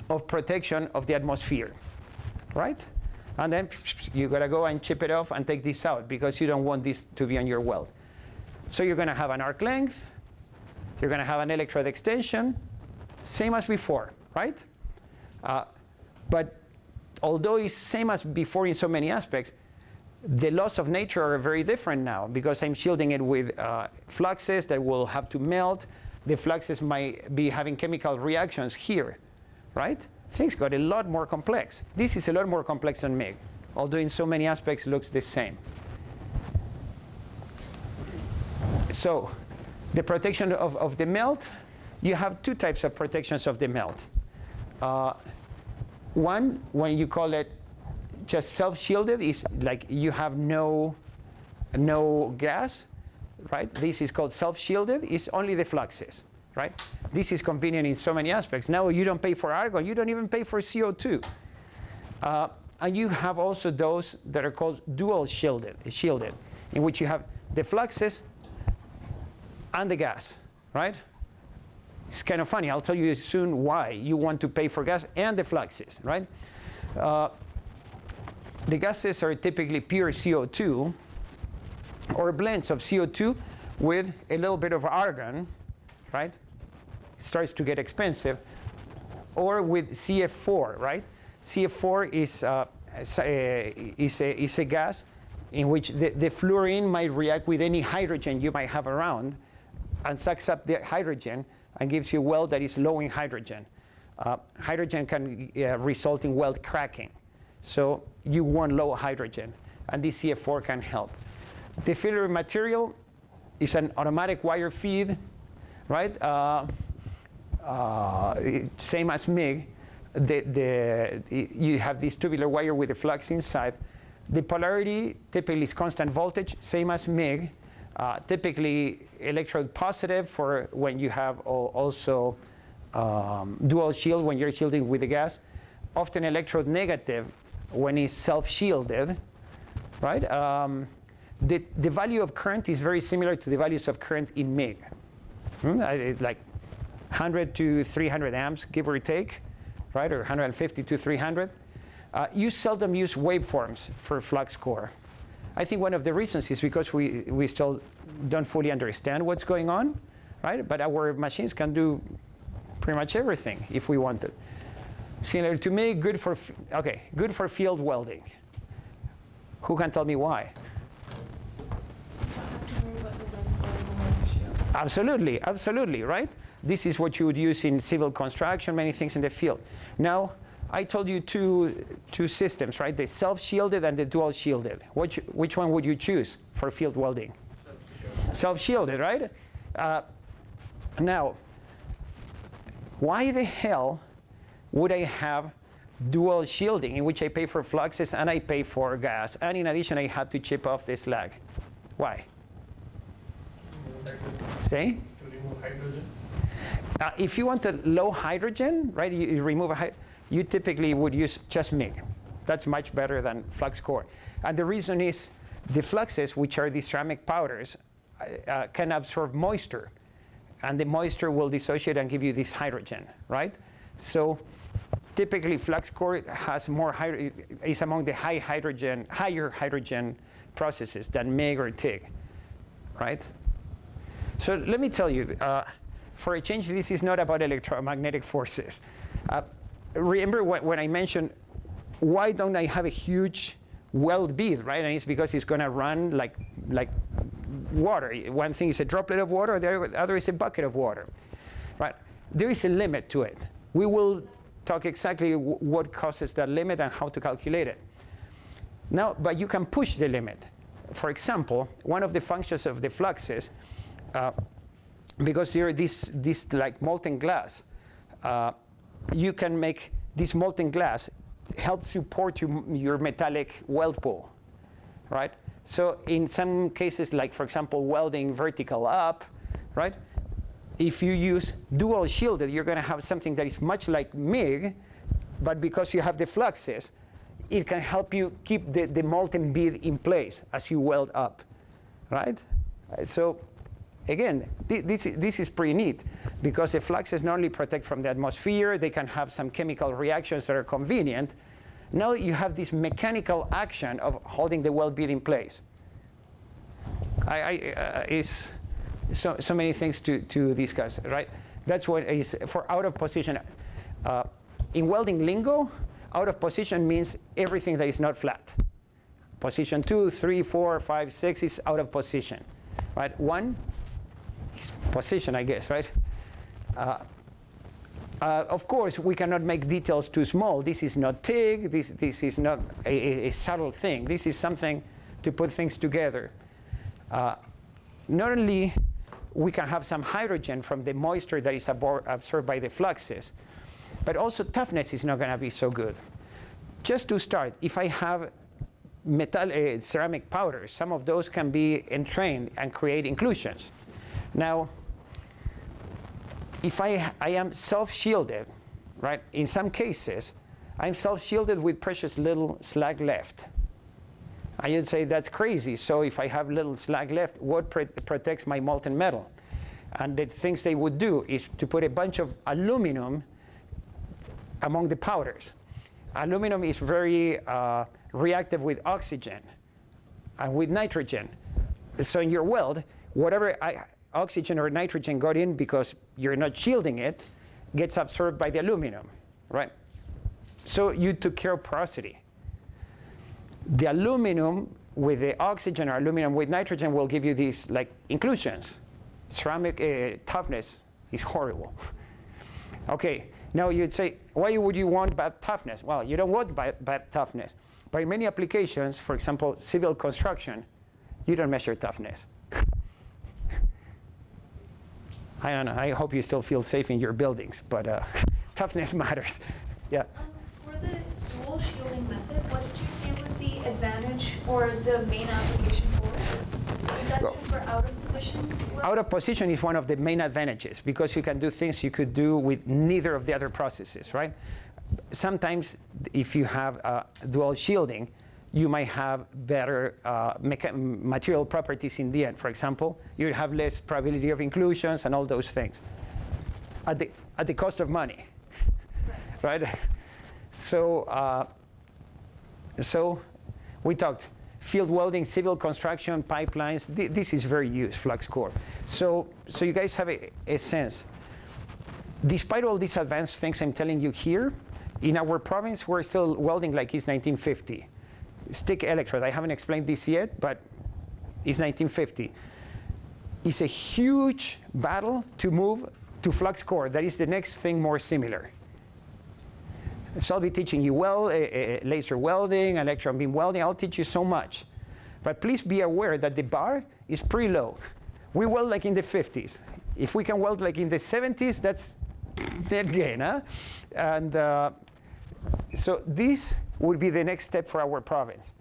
of protection of the atmosphere, right? And then you gotta go and chip it off and take this out because you don't want this to be on your weld. So you're gonna have an arc length, you're gonna have an electrode extension, same as before, right? But although it's same as before in so many aspects, the laws of nature are very different now because I'm shielding it with fluxes that will have to melt. The fluxes might be having chemical reactions here, right? Things got a lot more complex. This is a lot more complex than MIG, although in so many aspects looks the same. So the protection of the melt, you have two types of protections of the melt. One, when you call it just self-shielded, is like you have no gas, right? This is called self-shielded. It's only the fluxes, right? This is convenient in so many aspects. Now you don't pay for argon. You don't even pay for CO2. And you have also those that are called dual shielded, in which you have the fluxes and the gas, right? It's kind of funny. I'll tell you soon why you want to pay for gas and the fluxes, right? The gases are typically pure CO2 or blends of CO2 with a little bit of argon, right? It starts to get expensive. Or with CF4, right? CF4 is a gas in which the fluorine might react with any hydrogen you might have around and sucks up the hydrogen and gives you a weld that is low in hydrogen. Hydrogen can result in weld cracking. So you want low hydrogen, and this CF4 can help. The filler material is an automatic wire feed, right? Same as MIG. You have this tubular wire with a flux inside. The polarity typically is constant voltage, same as MIG. Typically electrode positive for when you have also dual shield, when you're shielding with the gas. Often electrode negative when it's self-shielded, right? The value of current is very similar to the values of current in MIG. Like 100 to 300 amps, give or take, right? Or 150 to 300. You seldom use waveforms for flux core. I think one of the reasons is because we still don't fully understand what's going on, right? But our machines can do pretty much everything if we wanted. Similar to me, good for field welding. Who can tell me why? Absolutely, absolutely, right? This is what you would use in civil construction, many things in the field. Now, I told you two systems, right? The self-shielded and the dual-shielded. Which one would you choose for field welding? Self-shielded, right? Now, why the hell would I have dual shielding in which I pay for fluxes and I pay for gas, and in addition I have to chip off the slag? Why? Say? To remove hydrogen? If you want a low hydrogen, right, you remove you typically would use just MIG. That's much better than flux core. And the reason is the fluxes, which are these ceramic powders, can absorb moisture. And the moisture will dissociate and give you this hydrogen, right? So typically flux core has is among the higher hydrogen processes than MIG or TIG, right? So let me tell you, for a change, this is not about electromagnetic forces. Remember when I mentioned, why don't I have a huge weld bead, right? And it's because it's going to run like water. One thing is a droplet of water, the other is a bucket of water, right? There is a limit to it. We will talk exactly what causes that limit and how to calculate it. Now, but you can push the limit. For example, one of the functions of the fluxes, because you're this like molten glass, you can make this molten glass help support your metallic weld pool, right? So in some cases, like for example, welding vertical up, right? If you use dual shielded, you're going to have something that is much like MIG, but because you have the fluxes, it can help you keep the molten bead in place as you weld up, right? So again, this is pretty neat because the fluxes not only protect from the atmosphere, they can have some chemical reactions that are convenient. Now you have this mechanical action of holding the weld bead in place. It's so many things to discuss, right? That's what is for out of position. In welding lingo, out of position means everything that is not flat. Position 2, 3, 4, 5, 6 is out of position, right? 1 is position, I guess, right? Of course, we cannot make details too small. This is not TIG. This is not a subtle thing. This is something to put things together. Not only we can have some hydrogen from the moisture that is absorbed by the fluxes, but also toughness is not going to be so good. Just to start, if I have ceramic powders, some of those can be entrained and create inclusions. Now, if I am self-shielded, right, in some cases, I'm self-shielded with precious little slag left. And you'd say, that's crazy. So if I have little slag left, what protects my molten metal? And the things they would do is to put a bunch of aluminum among the powders. Aluminum is very reactive with oxygen and with nitrogen. So in your weld, whatever oxygen or nitrogen got in because you're not shielding it, gets absorbed by the aluminum, right? So you took care of porosity. The aluminum with the oxygen or aluminum with nitrogen will give you these like inclusions. Ceramic toughness is horrible. Okay, now you'd say, why would you want bad toughness? Well, you don't want bad toughness. But in many applications, for example, civil construction, You don't measure toughness. I don't know. I hope you still feel safe in your buildings, but toughness matters. Yeah. For the dual shielding method, what did you say was the advantage or the main application for it? Is that just for out of position? Out of position is one of the main advantages because you can do things you could do with neither of the other processes, right? Sometimes if you have dual shielding, you might have better material properties in the end. For example, you have less probability of inclusions and all those things at the cost of money, right? So we talked field welding, civil construction, pipelines. This is very used, flux core. So you guys have a sense. Despite all these advanced things I'm telling you here, in our province, we're still welding like it's 1950. Stick electrode, I haven't explained this yet, but it's 1950. It's a huge battle to move to flux core. That is the next thing more similar. So I'll be teaching you laser welding, electron beam welding. I'll teach you so much. But please be aware that the bar is pretty low. We weld like in the 50s. If we can weld like in the 70s, that's net gain, huh? And so this would be the next step for our province.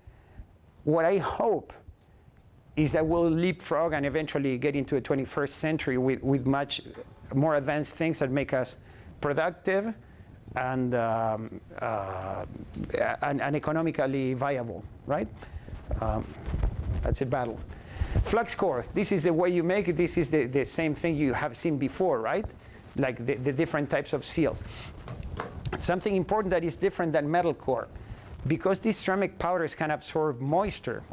What I hope is that we'll leapfrog and eventually get into a 21st century with much more advanced things that make us productive and economically viable, right? That's a battle. Flux core, this is the way you make it. This is the same thing you have seen before, right? Like the different types of seals. Something important that is different than metal core. Because these ceramic powders can absorb moisture,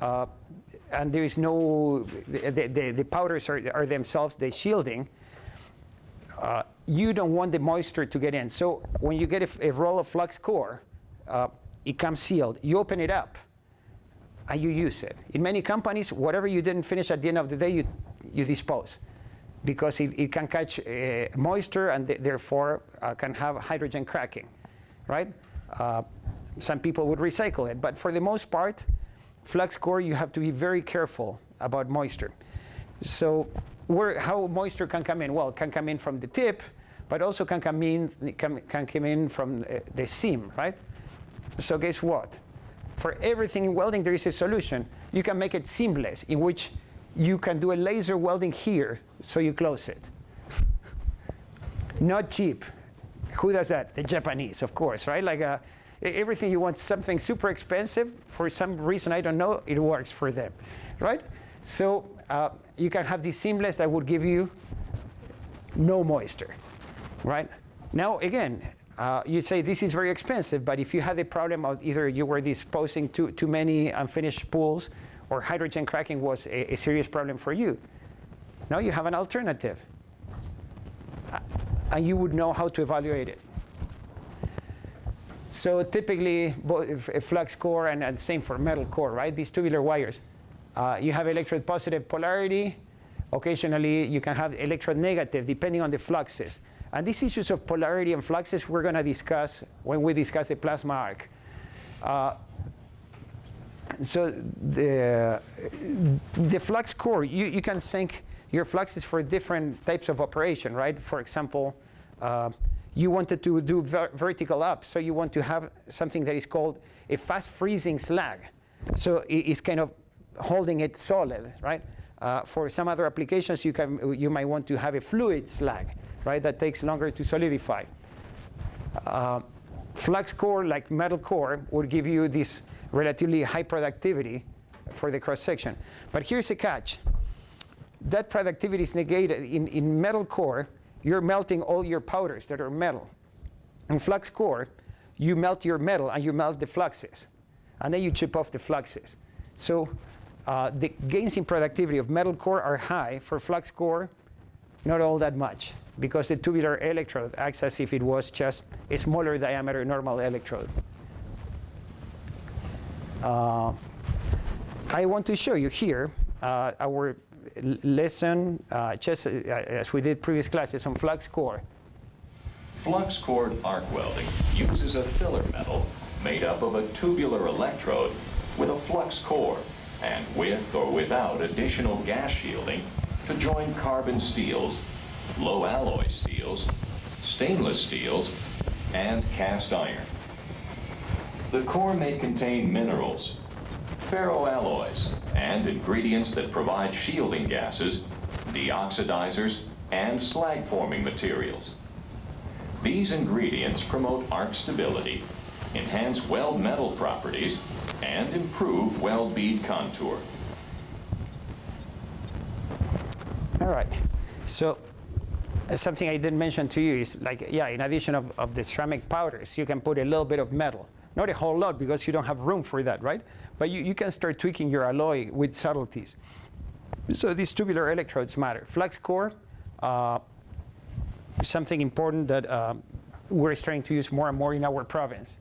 and there is no, the powders are themselves the shielding, you don't want the moisture to get in. So when you get a roll of flux core, it comes sealed. You open it up, and you use it. In many companies, whatever you didn't finish at the end of the day, you dispose, because it can catch moisture and therefore can have hydrogen cracking, right? Some people would recycle it, but for the most part, flux core, you have to be very careful about moisture. So how moisture can come in? Well, it can come in from the tip, but also can come in from the seam, right? So guess what? For everything in welding, there is a solution. You can make it seamless, in which you can do a laser welding here, so you close it. Not cheap. Who does that? The Japanese, of course, right? Like everything you want something super expensive, for some reason I don't know, it works for them, right? So you can have this seamless that would give you no moisture, right? Now again, you say this is very expensive, but if you had the problem of either you were disposing too many unfinished pools, or hydrogen cracking was a serious problem for you, now you have an alternative, and you would know how to evaluate it. So typically, flux core and same for metal core, right? These tubular wires. You have electrode positive polarity. Occasionally, you can have electrode negative, depending on the fluxes. And these issues of polarity and fluxes, we're going to discuss when we discuss the plasma arc. So the flux core, you can think your fluxes for different types of operation, right? For example, you wanted to do vertical up, so you want to have something that is called a fast freezing slag. So it's kind of holding it solid, right? For some other applications, you might want to have a fluid slag, right? That takes longer to solidify. Flux core, like metal core, would give you this relatively high productivity for the cross section. But here's a catch. That productivity is negated. In metal core, you're melting all your powders that are metal. In flux core, you melt your metal and you melt the fluxes. And then you chip off the fluxes. So the gains in productivity of metal core are high. For flux core, not all that much, because the tubular electrode acts as if it was just a smaller diameter normal electrode. I want to show you here our lesson, just as we did previous classes on flux core. Flux core arc welding uses a filler metal made up of a tubular electrode with a flux core and with or without additional gas shielding to join carbon steels, low alloy steels, stainless steels, and cast iron. The core may contain minerals, ferroalloys, and ingredients that provide shielding gases, deoxidizers, and slag-forming materials. These ingredients promote arc stability, enhance weld metal properties, and improve weld bead contour. All right. So something I didn't mention to you is, like, yeah, in addition of the ceramic powders, you can put a little bit of metal. Not a whole lot, because you don't have room for that, right? But you can start tweaking your alloy with subtleties. So these tubular electrodes matter. Flux core, something important that we're starting to use more and more in our province.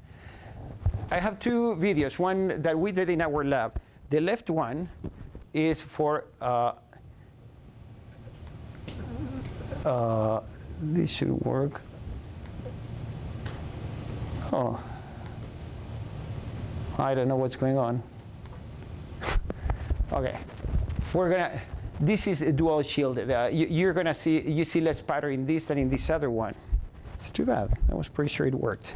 I have two videos, one that we did in our lab. The left one is for, this should work. Oh. I don't know what's going on. Okay, this is a dual shielded. You're gonna see, you see less spatter in this than in this other one. It's too bad. I was pretty sure it worked.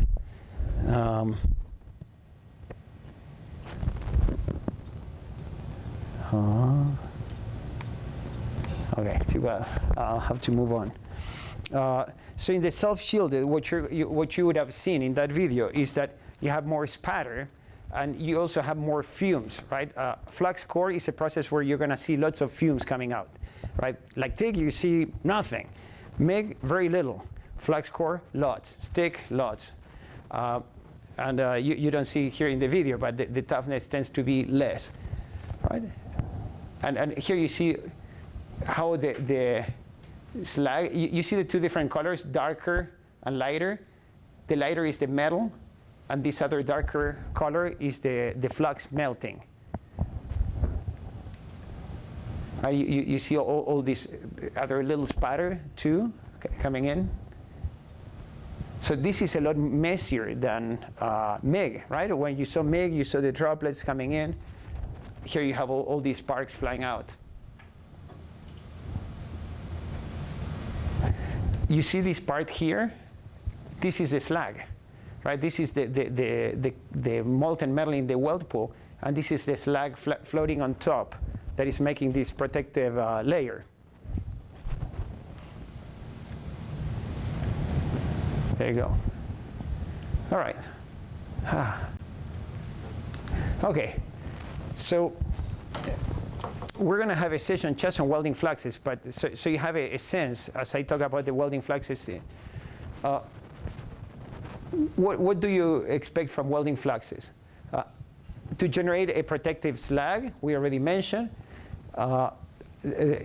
Okay, too bad. I'll have to move on. So in the self-shielded, what you would have seen in that video is that you have more spatter, and you also have more fumes, right? Flux core is a process where you're gonna see lots of fumes coming out, right? Like TIG, you see nothing. MIG, very little. Flux core, lots. Stick, lots. And you don't see here in the video, but the toughness tends to be less, right? And here you see how the slag, you see the two different colors, darker and lighter. The lighter is the metal, and this other darker color is the flux melting. You see all this other little spatter too coming in. So this is a lot messier than MIG, right? When you saw MIG, you saw the droplets coming in. Here you have all these sparks flying out. You see this part here? This is the slag, right? This is the molten metal in the weld pool, and this is the slag floating on top that is making this protective layer. There you go. All right. Okay. So we're going to have a session just on welding fluxes, but so you have a sense as I talk about the welding fluxes. What do you expect from welding fluxes? To generate a protective slag, we already mentioned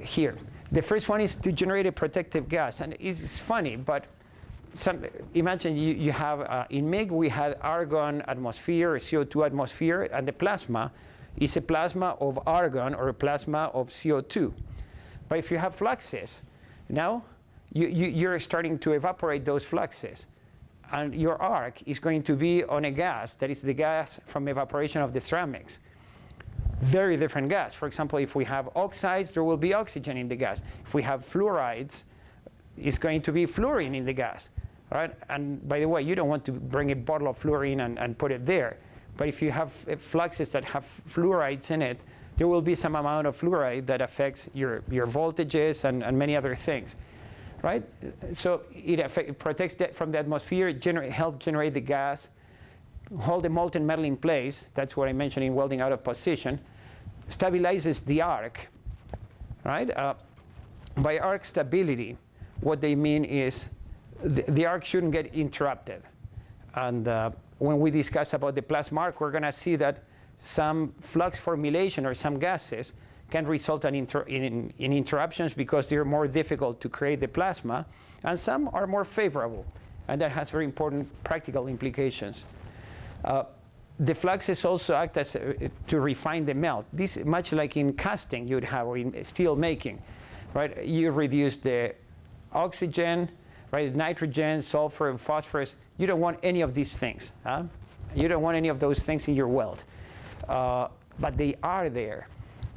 here. The first one is to generate a protective gas, and it's funny, but imagine you have, in MIG, we had argon atmosphere, or CO2 atmosphere, and the plasma is a plasma of argon or a plasma of CO2. But if you have fluxes, now you're starting to evaporate those fluxes. And your arc is going to be on a gas that is the gas from evaporation of the ceramics. Very different gas. For example, if we have oxides, there will be oxygen in the gas. If we have fluorides, it's going to be fluorine in the gas. Right? And by the way, you don't want to bring a bottle of fluorine and put it there. But if you have fluxes that have fluorides in it, there will be some amount of fluoride that affects your voltages and many other things. Right? So it protects from the atmosphere, help generate the gas, hold the molten metal in place. That's what I mentioned in welding out of position. Stabilizes the arc. Right? By arc stability, what they mean is the arc shouldn't get interrupted. And when we discuss about the plasma arc, we're going to see that some flux formulation or some gases can result in interruptions because they're more difficult to create the plasma, and some are more favorable, and that has very important practical implications. The fluxes also act as to refine the melt. This much like in casting you'd have, or in steel making, right? You reduce the oxygen, right? Nitrogen, sulfur, and phosphorus. You don't want any of these things. You don't want any of those things in your weld. but they are there.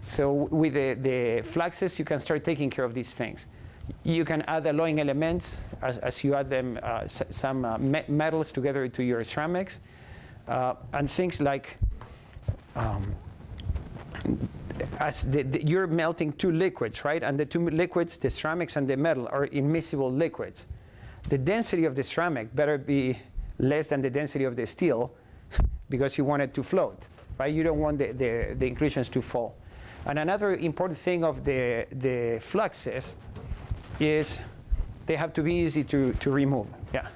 So with the fluxes, you can start taking care of these things. You can add alloying elements as you add them, some metals together to your ceramics, and things like as you're melting two liquids, right? And the two liquids, the ceramics and the metal, are immiscible liquids. The density of the ceramic better be less than the density of the steel because you want it to float, right? You don't want the inclusions to fall. And another important thing of the fluxes is they have to be easy to remove. Yeah.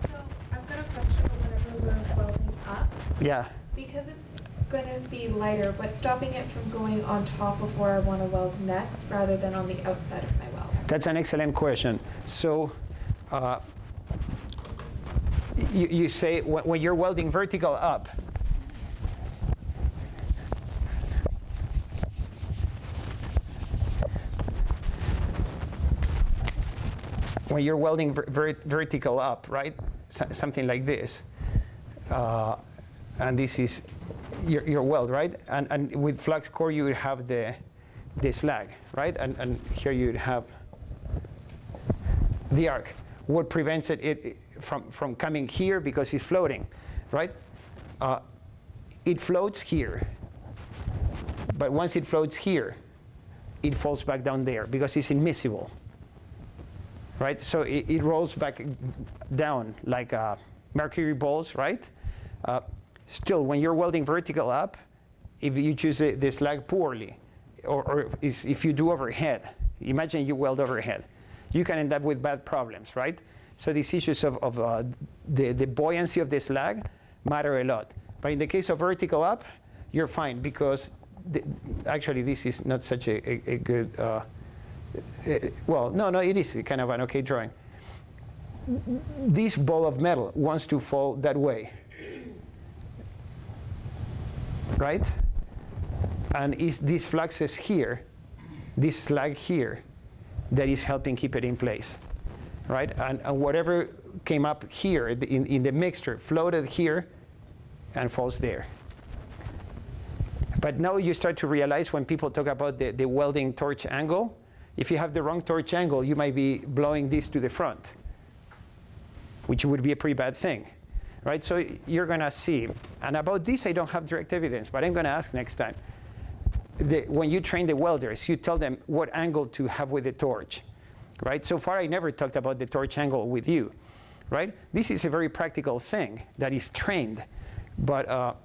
So I've got a question whenever we're welding up. Yeah. Because it's going to be lighter, what's stopping it from going on top of where I want to weld next rather than on the outside of my weld? That's an excellent question. So you say when you're welding vertical up, when you're welding vertical up, right? Something like this. And this is your weld, right? And with flux core, you would have the slag, right? And here you would have the arc. What prevents it from coming here because it's floating, right? It floats here. But once it floats here, it falls back down there because it's immiscible. Right? So it rolls back down like mercury balls, right? Still, when you're welding vertical up, if you choose the slag poorly, or if you do overhead, imagine you weld overhead, you can end up with bad problems, right? So these issues of the buoyancy of the slag matter a lot. But in the case of vertical up, you're fine because actually this is not such a good, well, no, it is kind of an okay drawing. This ball of metal wants to fall that way, right? And it's these fluxes here, this slag here, that is helping keep it in place, right? And whatever came up here in the mixture floated here and falls there. But now you start to realize when people talk about the welding torch angle, if you have the wrong torch angle, you might be blowing this to the front, which would be a pretty bad thing, right? So you're going to see. And about this, I don't have direct evidence, but I'm going to ask next time. When you train the welders, you tell them what angle to have with the torch, right? So far, I never talked about the torch angle with you, right? This is a very practical thing that is trained, but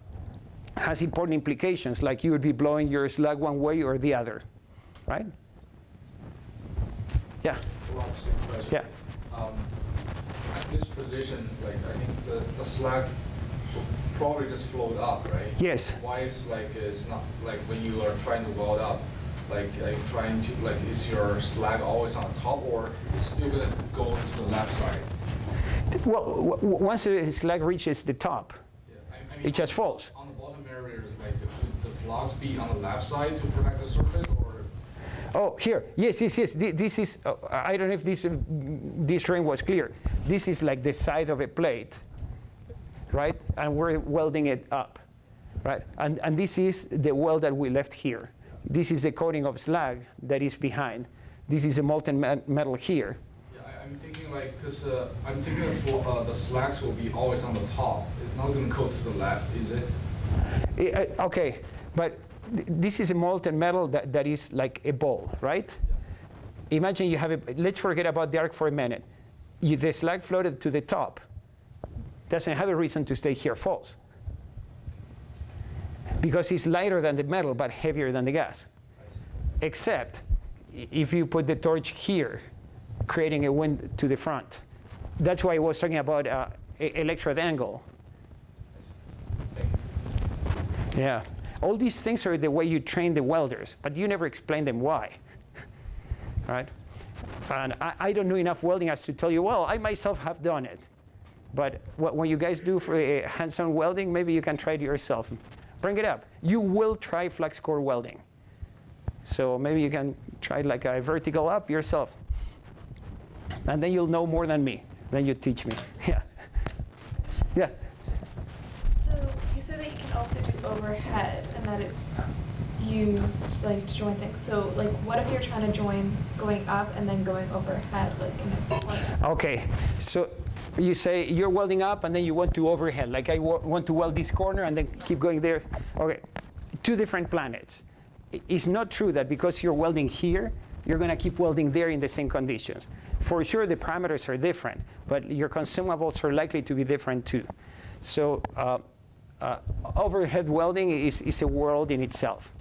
has important implications, like you would be blowing your slag one way or the other, right? Yeah. Same question. Yeah. At this position, like I think the slag will probably just float up, right? Yes. Why is it's not like when you are trying to weld up, like trying to is your slag always on top or it's still gonna go to the left side? Well, once the slag reaches the top, Yeah. I mean, it just falls. On the bottom areas, like would the flux be on the left side to protect the surface or? Oh, here, yes. This is, I don't know if this drawing was clear. This is like the side of a plate, right? And we're welding it up, right? And this is the weld that we left here. This is the coating of slag that is behind. This is a molten metal here. Yeah, I'm thinking because I'm thinking the slags will be always on the top. It's not going to go to the left, is it? Okay, but this is a molten metal that is like a ball, right? Yeah. Imagine you have let's forget about the arc for a minute. The slag floated to the top. Doesn't have a reason to stay here, false. Because it's lighter than the metal, but heavier than the gas. Except if you put the torch here, creating a wind to the front. That's why I was talking about electrode angle. Yeah. All these things are the way you train the welders, but you never explain them why. Right? And I don't know enough welding as to tell you, well, I myself have done it. But when you guys do for hands-on welding, maybe you can try it yourself. Bring it up. You will try flux core welding. So maybe you can try like a vertical up yourself. And then you'll know more than me. Then you teach me. Yeah. Yeah. So you said that you can also do overhead, and that it's used like to join things. So like, what if you're trying to join going up and then going overhead, like in a corner? Okay, so you say you're welding up and then you want to overhead. Like I want to weld this corner and then keep going there. Okay, two different planets. It's not true that because you're welding here, you're going to keep welding there in the same conditions. For sure, the parameters are different, but your consumables are likely to be different too. So overhead welding is a world in itself,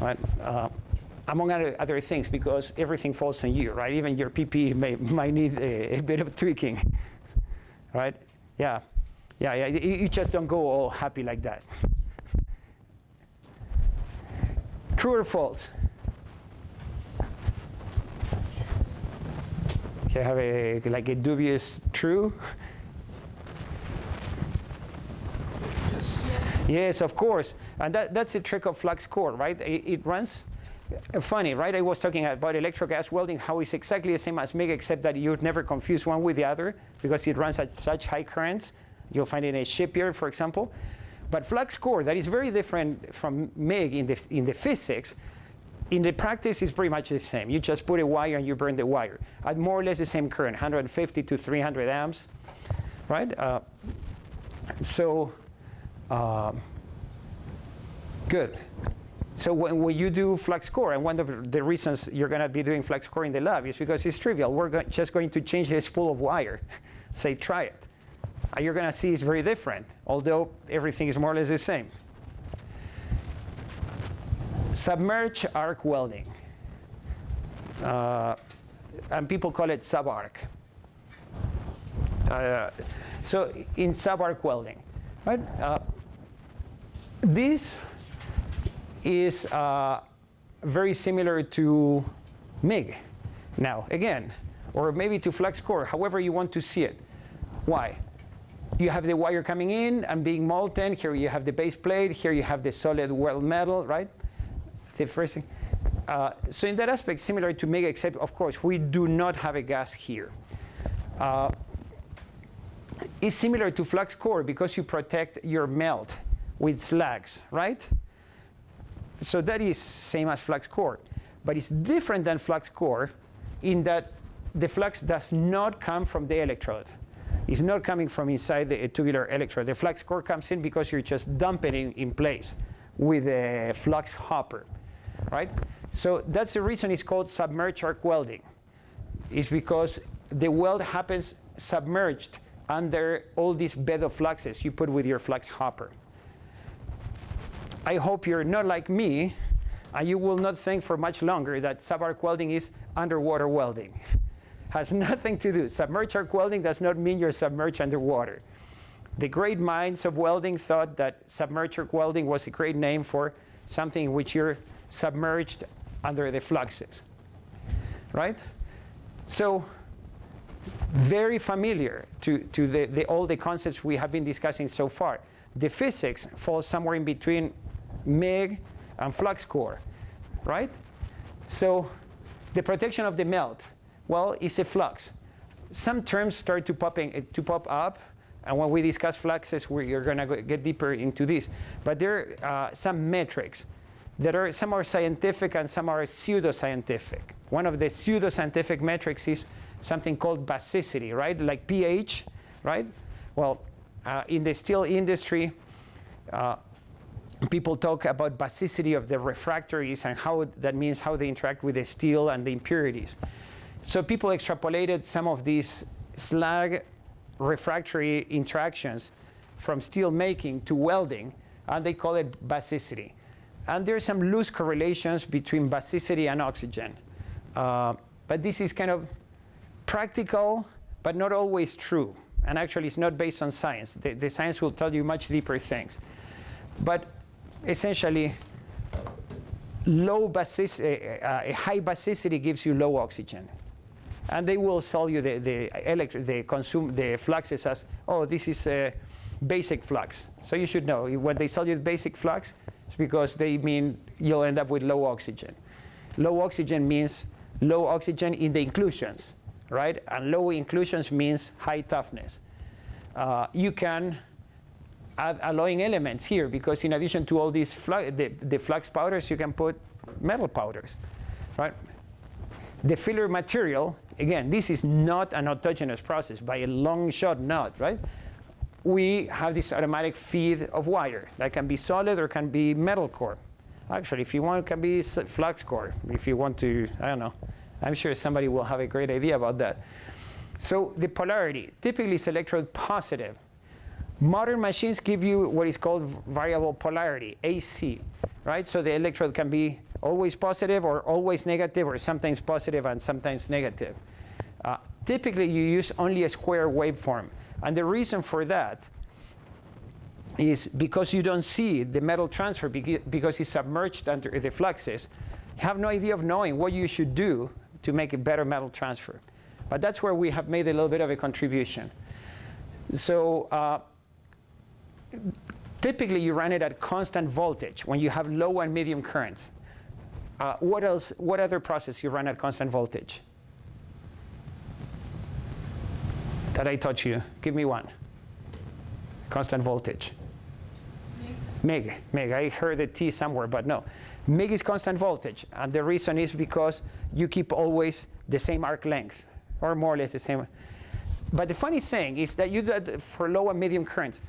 right? Among other things, because everything falls on you, right? Even your PPE might need a bit of tweaking, right? Yeah. You just don't go all happy like that. True or false? You have a dubious true? Yes. Yes, of course. And that's the trick of flux core, right? It runs. Funny, right? I was talking about electrogas welding, how it's exactly the same as MIG, except that you'd never confuse one with the other because it runs at such high currents. You'll find it in a shipyard, for example. But flux core, that is very different from MIG in the physics. In the practice, it's pretty much the same. You just put a wire and you burn the wire at more or less the same current, 150 to 300 amps, right? Good. So when you do flux core, and one of the reasons you're going to be doing flux core in the lab is because it's trivial. We're just going to change the spool of wire. Say, try it. And you're going to see it's very different, although everything is more or less the same. Submerged arc welding. And people call it sub-arc. So in sub-arc welding, right? This is very similar to MIG now, again, or maybe to flux core, however you want to see it. Why? You have the wire coming in and being molten. Here you have the base plate. Here you have the solid weld metal, right? The first thing. So in that aspect, similar to MIG, except, of course, we do not have a gas here. It's similar to flux core because you protect your melt with slags, right? So that is same as flux core. But it's different than flux core in that the flux does not come from the electrode. It's not coming from inside the tubular electrode. The flux core comes in because you're just dumping it in place with a flux hopper, right? So that's the reason it's called submerged arc welding. It's because the weld happens submerged under all these bed of fluxes you put with your flux hopper. I hope you're not like me, and you will not think for much longer that sub-arc welding is underwater welding. Has nothing to do. Submerged arc welding does not mean you're submerged underwater. The great minds of welding thought that submerged arc welding was a great name for something in which you're submerged under the fluxes, right? So very familiar to all the concepts we have been discussing so far. The physics falls somewhere in between MIG and flux core, right? So the protection of the melt, well, it's a flux. Some terms start to pop up, and when we discuss fluxes, we're going to get deeper into this. But there are some metrics that are, some are scientific and some are pseudoscientific. One of the pseudoscientific metrics is something called basicity, right? Like pH, right? Well, in the steel industry, people talk about basicity of the refractories and how that means how they interact with the steel and the impurities. So people extrapolated some of these slag refractory interactions from steel making to welding, and they call it basicity. And there's some loose correlations between basicity and oxygen. But this is kind of practical, but not always true. And actually, it's not based on science. The science will tell you much deeper things. But essentially, a high basicity gives you low oxygen. And they will sell you the fluxes as, oh, this is a basic flux. So you should know, when they sell you the basic flux, it's because they mean you'll end up with low oxygen. Low oxygen means low oxygen in the inclusions, right? And low inclusions means high toughness. You can add alloying elements here, because in addition to all these the flux powders, you can put metal powders, right? The filler material, again, this is not an autogenous process by a long shot, not, right? We have this automatic feed of wire that can be solid or can be metal core. Actually, if you want, it can be flux core. If you want to, I don't know. I'm sure somebody will have a great idea about that. So the polarity, typically is electrode positive. Modern machines give you what is called variable polarity, AC, right? So the electrode can be always positive or always negative, or sometimes positive and sometimes negative. Typically, you use only a square waveform. And the reason for that is because you don't see the metal transfer, because it's submerged under the fluxes. You have no idea of knowing what you should do to make a better metal transfer. But that's where we have made a little bit of a contribution. So typically, you run it at constant voltage when you have low and medium currents. What else? What other process you run at constant voltage? That I taught you. Give me one. Constant voltage. MIG. MIG. I heard the T somewhere, but no. MIG is constant voltage, and the reason is because you keep always the same arc length, or more or less the same. But the funny thing is that you do that for low and medium currents.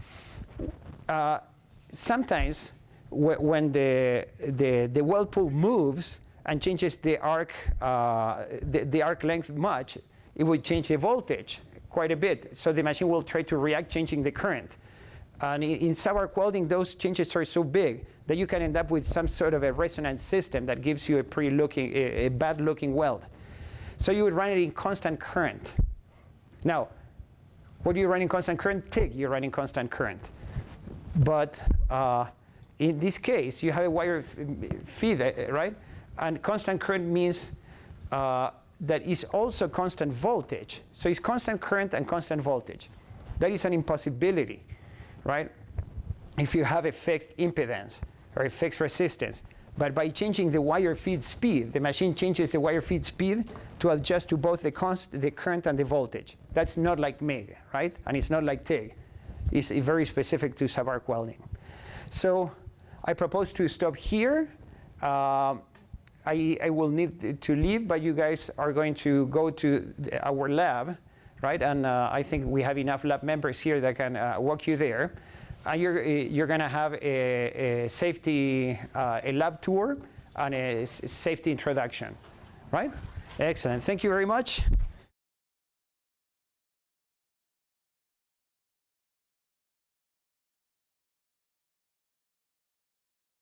Sometimes when the weld pool moves and changes the arc length much, it would change the voltage quite a bit. So the machine will try to react, changing the current. And in subarc welding, those changes are so big that you can end up with some sort of a resonance system that gives you a bad-looking weld. So you would run it in constant current. Now, what do you run in constant current? TIG, you're running constant current. But in this case, you have a wire feed, right? And constant current means that is also constant voltage. So it's constant current and constant voltage. That is an impossibility, right? If you have a fixed impedance or a fixed resistance. But by changing the wire feed speed, the machine changes the wire feed speed to adjust to both the current and the voltage. That's not like MIG, right? And it's not like TIG. It's very specific to subarc welding. So I propose to stop here. I will need to leave, but you guys are going to go to our lab, right? And I think we have enough lab members here that can walk you there. And you're going to have a safety, a lab tour and a safety introduction, right? Excellent. Thank you very much.